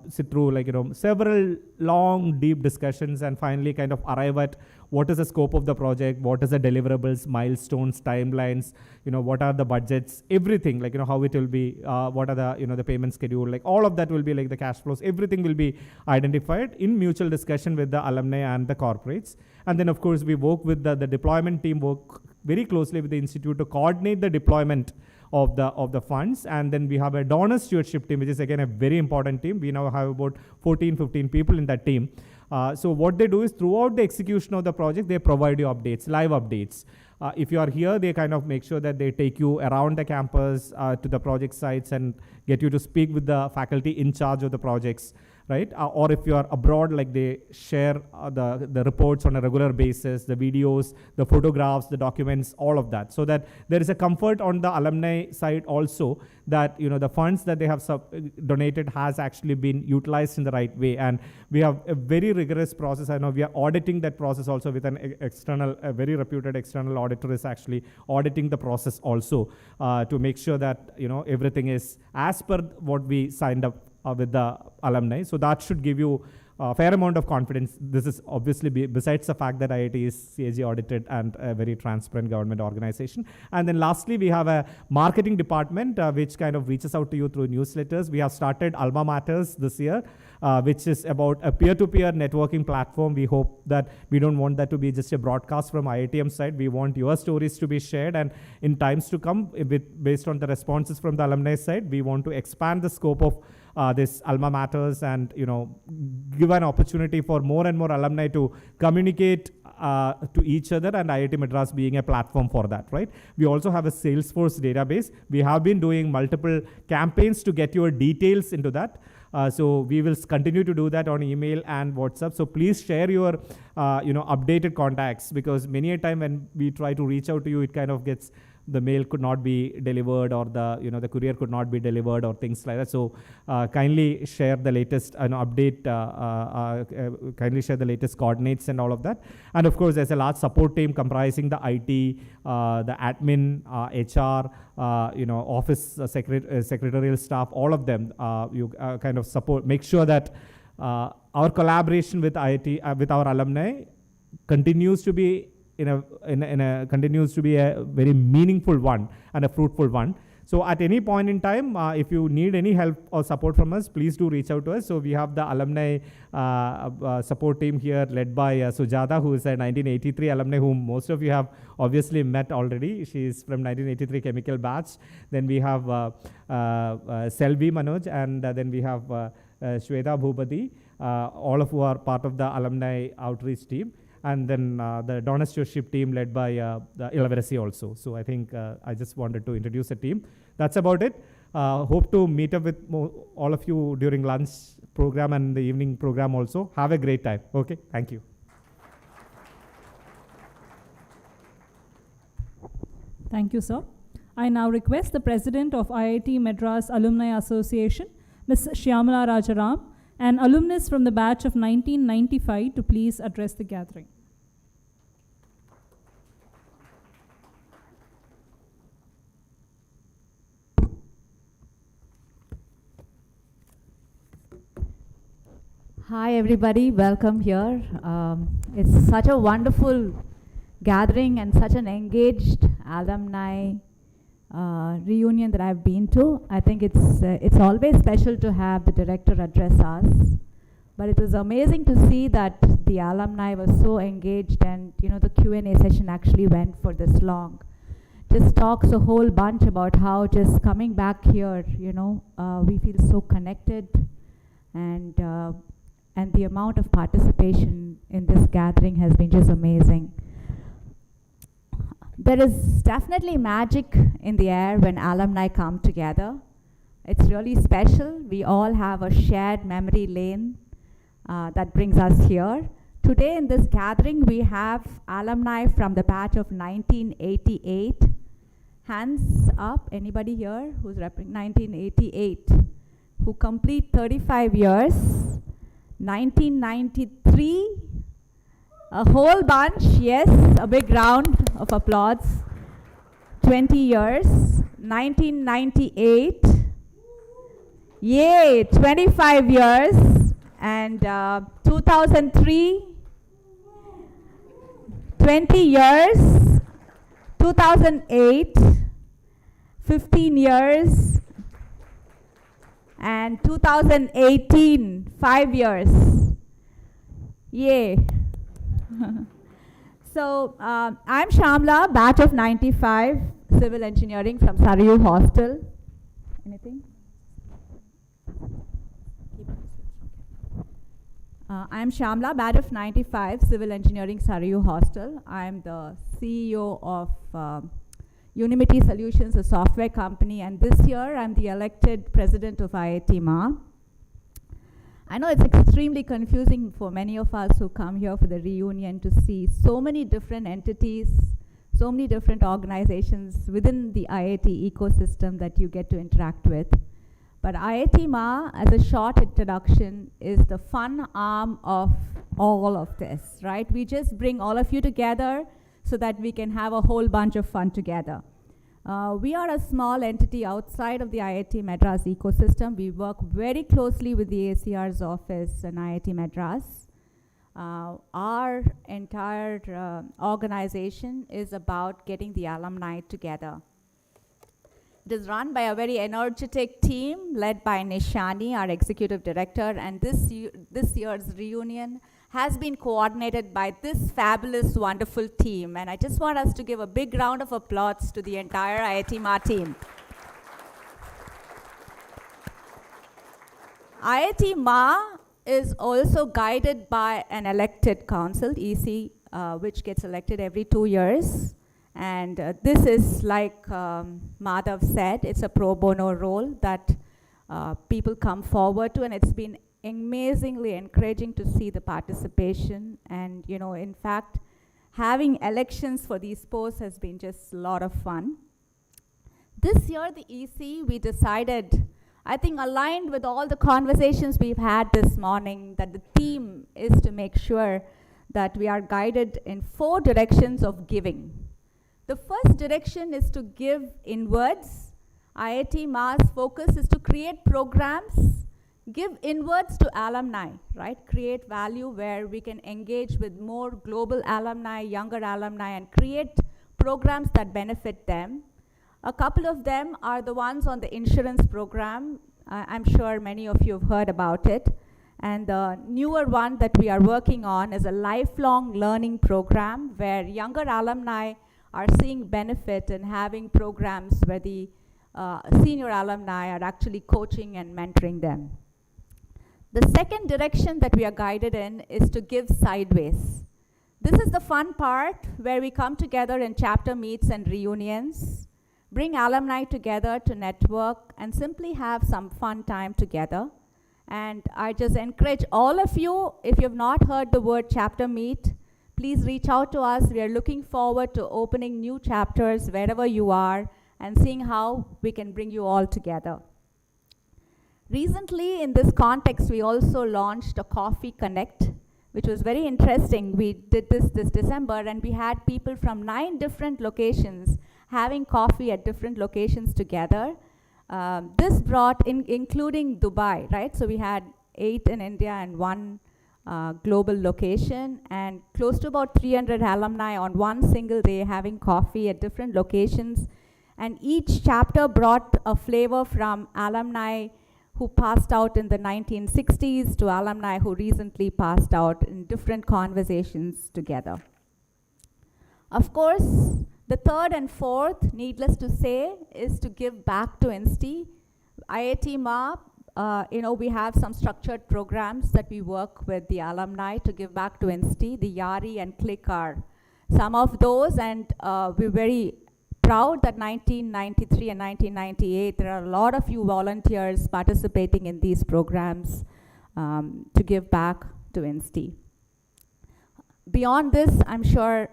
sit through several long, deep discussions, and finally kind of arrive at what is the scope of the project, what is the deliverables, milestones, timelines, what are the budgets, everything, how it will be, what are the payment schedule, all of that will be the cash flows, everything will be identified in mutual discussion with the alumni and the corporates. And then of course we work with the deployment team, work very closely with the institute to coordinate the deployment of the funds. And then we have a donor stewardship team, which is again a very important team. We now have about 14, 15 people in that team. So what they do is throughout the execution of the project, they provide you updates, live updates. If you are here, they kind of make sure that they take you around the campus to the project sites and get you to speak with the faculty in charge of the projects, right? Or if you are abroad, they share the reports on a regular basis, the videos, the photographs, the documents, all of that. So that there is a comfort on the alumni side also that, the funds that they have donated has actually been utilized in the right way. And we have a very rigorous process. I know we are auditing that process also with a very reputed external auditor is actually auditing the process also to make sure that, everything is as per what we signed up with the alumni. So that should give you fair amount of confidence. This is obviously besides the fact that IIT is CAG audited and a very transparent government organization. And then lastly, we have a marketing department which kind of reaches out to you through newsletters. We have started Alma Matters this year, which is about a peer-to-peer networking platform. We hope that we don't want that to be just a broadcast from IITM side. We want your stories to be shared, and in times to come, based on the responses from the alumni side, we want to expand the scope of this Alma Matters and give an opportunity for more and more alumni to communicate to each other, and IIT Madras being a platform for that, right? We also have a Salesforce database. We have been doing multiple campaigns to get your details into that. So we will continue to do that on email and WhatsApp. So please share your updated contacts, because many a time when we try to reach out to you, it kind of gets, the mail could not be delivered, or the courier could not be delivered, or things like that. So kindly share the latest update, kindly share the latest coordinates and all of that. And of course, there's a large support team comprising the IT, the admin, HR, office secretarial staff, all of them. You kind of support, make sure that our collaboration with IIT, with our alumni, continues to be continues to be a very meaningful one and a fruitful one. So at any point in time, if you need any help or support from us, please do reach out to us. So we have the alumni support team here led by Sujata, who is a 1983 alumni whom most of you have obviously met already. She is from 1983 chemical batch. Then we have Selvi Manoj, and then we have Shweta Bhupati, all of who are part of the alumni outreach team. And then the donor stewardship team led by Ilavarasi also. So I think I just wanted to introduce the team. That's about it. Hope to meet up with all of you during lunch program and the evening program also. Have a great time. Okay, thank you. Thank you, sir. I now request the President of IIT Madras Alumni Association, Ms. Shyamala Rajaram, an alumnus from the batch of 1995, to please address the gathering. Hi everybody, welcome here. It's such a wonderful gathering and such an engaged alumni reunion that I've been to. I think it's always special to have the director address us, but it was amazing to see that the alumni was so engaged, and the Q&A session actually went for this long. Just talks a whole bunch about how just coming back here, we feel so connected, and the amount of participation in this gathering has been just amazing. There is definitely magic in the air when alumni come together. It's really special. We all have a shared memory lane that brings us here. Today in this gathering, we have alumni from the batch of 1988. Hands up, anybody here who's representing 1988, who complete 35 years. 1993, a whole bunch, yes, a big round of applause. 20 years. 1998, yay, 25 years. And 2003, 20 years. 2008, 15 years. And 2018, 5 years. Yay. So I'm Shamla, batch of 95, civil engineering from Sarayu Hostel. Anything? I'm Shamla, batch of 95, civil engineering, Sarayu Hostel. I'm the CEO of Unimity Solutions, a software company, and this year I'm the elected president of IIT Ma. I know it's extremely confusing for many of us who come here for the reunion to see so many different entities, so many different organizations within the IIT ecosystem that you get to interact with. But IIT Ma, as a short introduction, is the fun arm of all of this, right? We just bring all of you together so that we can have a whole bunch of fun together. We are a small entity outside of the IIT Madras ecosystem. We work very closely with the ACR's office in IIT Madras. Our entire organization is about getting the alumni together. It is run by a very energetic team led by Nishani, our executive director, and this year's reunion has been coordinated by this fabulous, wonderful team. And I just want us to give a big round of applause to the entire IIT Ma team. IIT Ma is also guided by an elected council, EC, which gets elected every 2 years. And this is, like Madhav said, it's a pro bono role that people come forward to, and it's been amazingly encouraging to see the participation. And, you know, in fact, having elections for these posts has been just a lot of fun. This year, the EC, we decided, I think aligned with all the conversations we've had this morning, that the theme is to make sure that we are guided in 4 directions of giving. The first direction is to give inwards. IIT Ma's focus is to create programs, give inwards to alumni, right? Create value where we can engage with more global alumni, younger alumni, and create programs that benefit them. A couple of them are the ones on the insurance program. I'm sure many of you have heard about it. And the newer one that we are working on is a lifelong learning program where younger alumni are seeing benefit in having programs where the senior alumni are actually coaching and mentoring them. The second direction that we are guided in is to give sideways. This is the fun part where we come together in chapter meets and reunions, bring alumni together to network and simply have some fun time together. And I just encourage all of you, if you have not heard the word chapter meet, please reach out to us. We are looking forward to opening new chapters wherever you are and seeing how we can bring you all together. Recently, in this context, we also launched a Coffee Connect, which was very interesting. We did this December, and we had people from 9 different locations having coffee at different locations together. This brought in, including Dubai, right? So we had 8 in India and 1 global location, and close to about 300 alumni on one single day having coffee at different locations. And each chapter brought a flavor from alumni who passed out in the 1960s to alumni who recently passed out in different conversations together. Of course, the third and fourth, needless to say, is to give back to INSTI. IIT Ma, we have some structured programs that we work with the alumni to give back to INSTI. The YARI and CLICK are some of those, and we're very proud that 1993 and 1998, there are a lot of you volunteers participating in these programs to give back to INSTI. Beyond this, I'm sure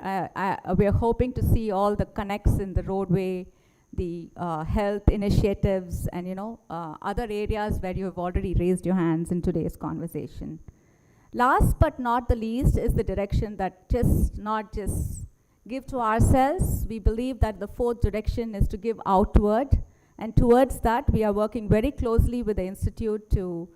we're hoping to see all the connects in the roadway, the health initiatives, and other areas where you have already raised your hands in today's conversation. Last but not the least is the direction that not just give to ourselves. We believe that the fourth direction is to give outward, and towards that we are working very closely with the Institute to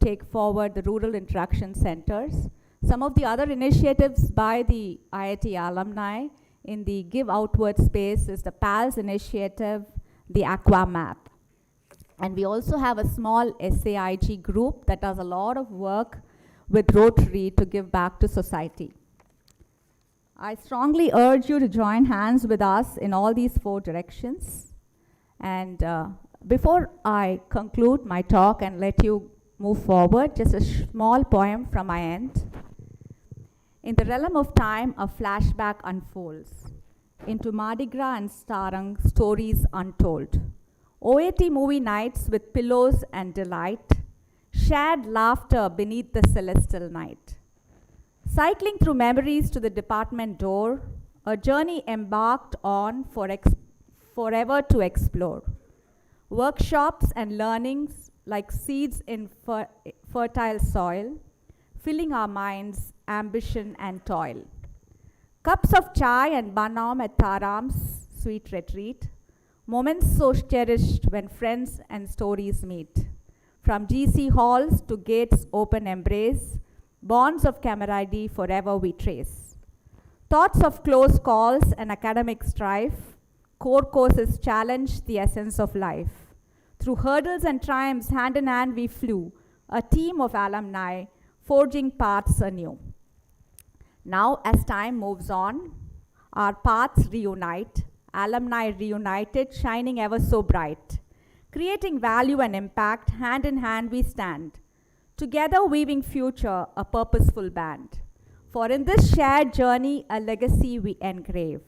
take forward the rural interaction centers. Some of the other initiatives by the IIT alumni in the give outward space is the PALS initiative, the Aqua Map. And we also have a small SAIG group that does a lot of work with Rotary to give back to society. I strongly urge you to join hands with us in all these 4 directions. And before I conclude my talk and let you move forward, just a small poem from my end. In the realm of time, a flashback unfolds. Into Mardi Gras and Starang, stories untold. OAT movie nights with pillows and delight. Shared laughter beneath the celestial night. Cycling through memories to the department door, a journey embarked on forever to explore. Workshops and learnings like seeds in fertile soil, filling our minds, ambition and toil. Cups of chai and banam at Taram's sweet retreat, Moments so cherished when friends and stories meet. From GC halls to gates open embrace, bonds of camaraderie forever we trace. Thoughts of close calls and academic strife, core courses challenge the essence of life. Through hurdles and triumphs, hand in hand we flew, a team of alumni, forging paths anew. Now, as time moves on, our paths reunite, alumni reunited, shining ever so bright. Creating value and impact, hand in hand we stand. Together weaving future, a purposeful band. For in this shared journey, a legacy we engrave.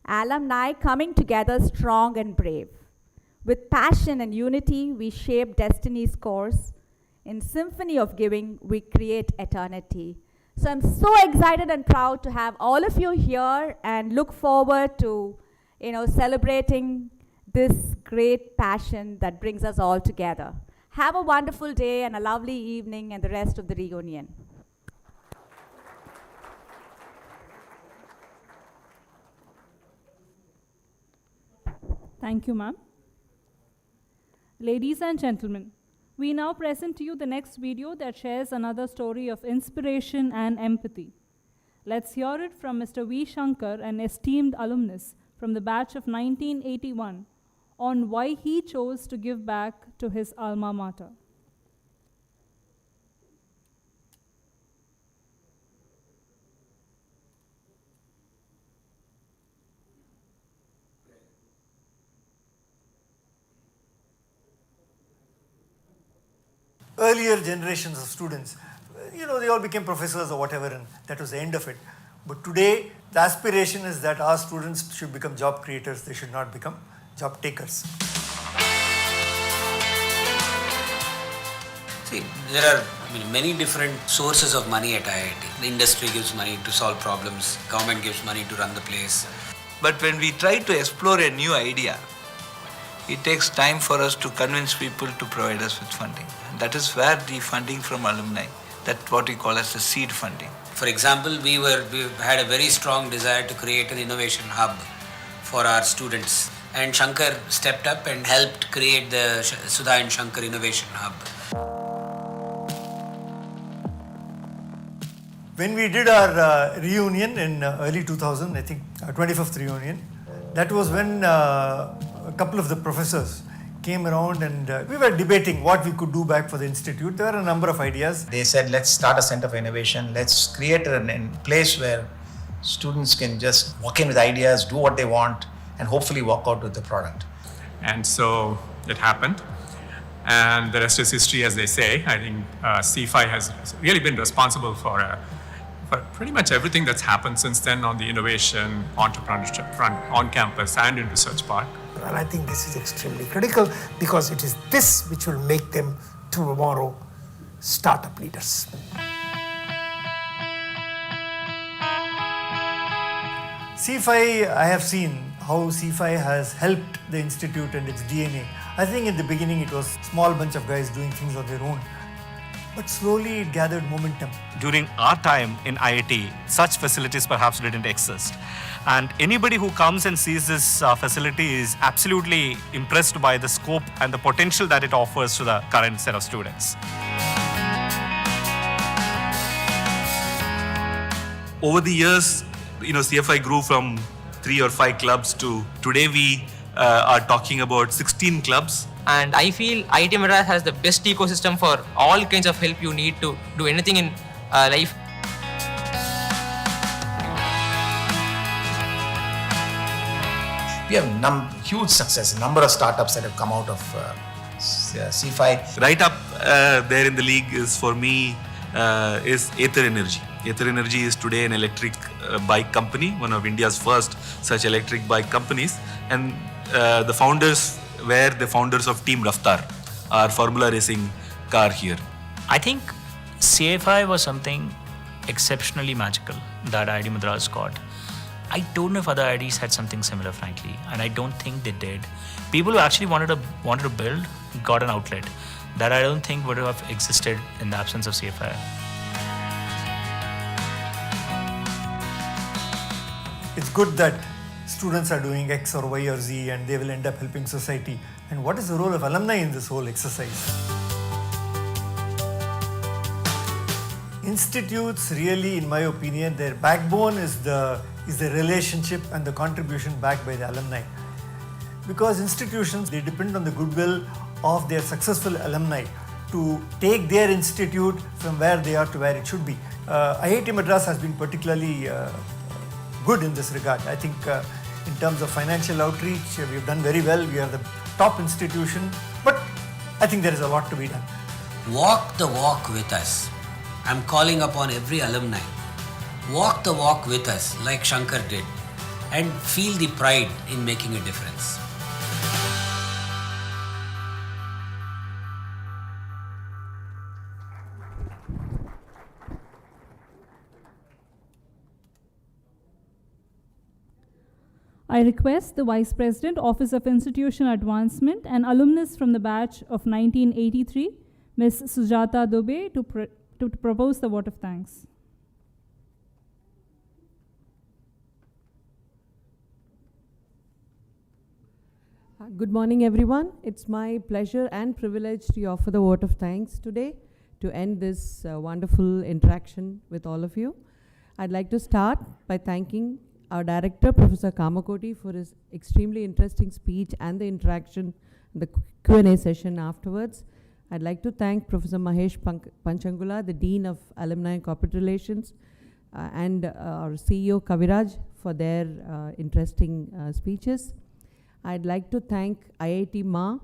Alumni coming together strong and brave. With passion and unity, we shape destiny's course. In symphony of giving, we create eternity. So I'm so excited and proud to have all of you here and look forward to, celebrating this great passion that brings us all together. Have a wonderful day and a lovely evening and the rest of the reunion. Thank you, ma'am. Ladies and gentlemen, we now present to you the next video that shares another story of inspiration and empathy. Let's hear it from Mr. V. Shankar, an esteemed alumnus from the batch of 1981, on why he chose to give back to his alma mater. Earlier generations of students, they all became professors or whatever, and that was the end of it. But today, the aspiration is that our students should become job creators, they should not become job takers. See, there are many different sources of money at IIT. The industry gives money to solve problems, government gives money to run the place. But when we try to explore a new idea, it takes time for us to convince people to provide us with funding. And that is where the funding from alumni, that's what we call as the seed funding. For example, we had a very strong desire to create an innovation hub for our students. And Shankar stepped up and helped create the Sudha and Shankar Innovation Hub. When we did our reunion in early 2000, I think our 25th reunion, that was when a couple of the professors came around and we were debating what we could do back for the institute. There were a number of ideas. They said, let's start a center for innovation. Let's create a place where students can just walk in with ideas, do what they want, and hopefully walk out with the product. And so it happened. And the rest is history, as they say. I think CFI has really been responsible for pretty much everything that's happened since then on the innovation, entrepreneurship front, on campus and in research part. And I think this is extremely critical because it is this which will make them tomorrow startup leaders. CFI, I have seen how CFI has helped the institute and its DNA. I think in the beginning it was a small bunch of guys doing things on their own. But slowly it gathered momentum. During our time in IIT, such facilities perhaps didn't exist. And anybody who comes and sees this facility is absolutely impressed by the scope and the potential that it offers to the current set of students. Over the years, CFI grew from 3 or 5 clubs to today we are talking about 16 clubs. And I feel IIT Madras has the best ecosystem for all kinds of help you need to do anything in life. We have huge success, a number of startups that have come out of CFI. Right up there in the league is for me is Aether Energy. Aether Energy is today an electric bike company, one of India's first such electric bike companies. And the founders were the founders of Team Raftar, our Formula Racing car here. I think CFI was something exceptionally magical that IIT Madras got. I don't know if other IITs had something similar, frankly, and I don't think they did. People who actually wanted to build got an outlet that I don't think would have existed in the absence of CFI. It's good that students are doing X or Y or Z and they will end up helping society. And what is the role of alumni in this whole exercise? Institutes really, in my opinion, their backbone is the relationship and the contribution back by the alumni. Because institutions, they depend on the goodwill of their successful alumni to take their institute from where they are to where it should be. IIT Madras has been particularly good in this regard. I think in terms of financial outreach, we have done very well. We are the top institution, but I think there is a lot to be done. Walk the walk with us. I'm calling upon every alumni. Walk the walk with us like Shankar did and feel the pride in making a difference. I request the Vice President, Office of Institutional Advancement and alumnus from the batch of 1983, Ms. Sujata Dubey, to propose the vote of thanks. Good morning, everyone. It's my pleasure and privilege to offer the vote of thanks today to end this wonderful interaction with all of you. I'd like to start by thanking our director, Professor Kamakoti, for his extremely interesting speech and the interaction, the Q&A session afterwards. I'd like to thank Professor Mahesh Panchangula, the Dean of Alumni and Corporate Relations, and our CEO Kaviraj for their interesting speeches. I'd like to thank IIT Ma,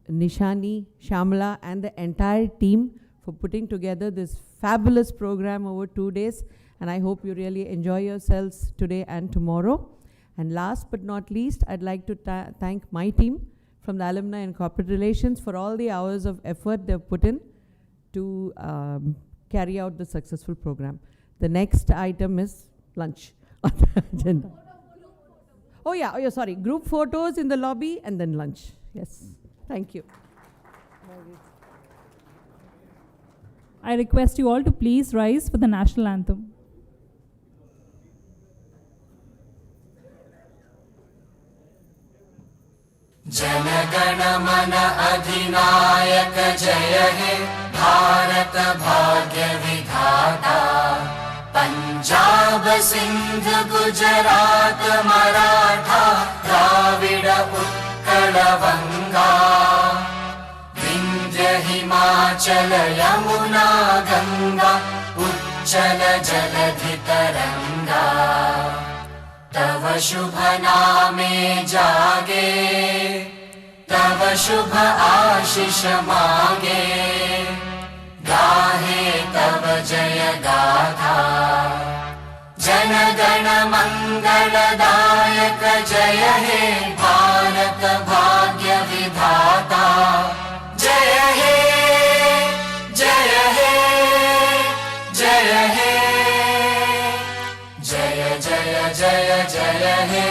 Nishani, Shamala, and the entire team for putting together this fabulous program over 2 days. And I hope you really enjoy yourselves today and tomorrow. And last but not least, I'd like to thank my team from the Alumni and Corporate Relations for all the hours of effort they've put in to carry out the successful program. The next item is lunch on the agenda. Oh yeah, sorry. Group photos in the lobby and then lunch. Yes. Thank you. I request you all to please rise for the national anthem. जनगण मन अधिनायक जय हे भारत भाग्य विधाता पंजाब सिंध गुजरात मराठा द्राविड उत्कल बंगा विंध्य हिमाचल यमुना गंगा उच्चल जलधि तरंगा तव शुभ नामे जागे तव शुभ आशीष मांगे गाहे तव जय गाथा जन गण मंगलदायक जय हे भारत भाग्य विधाता जय हे जय हे जय हे जय जय जय जय हे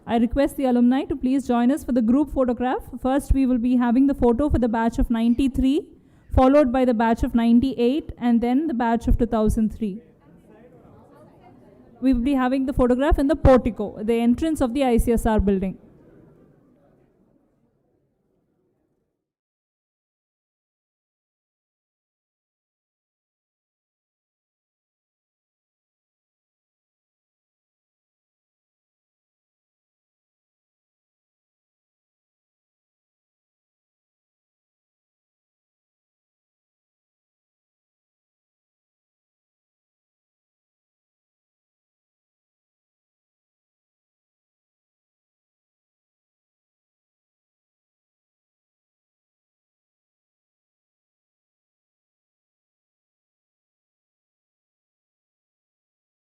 I request the alumni to please join us for the group photograph. First, we will be having the photo for the batch of 93, followed by the batch of 98, and then the batch of 2003. We will be having the photograph in the portico, the entrance of the ICSR building.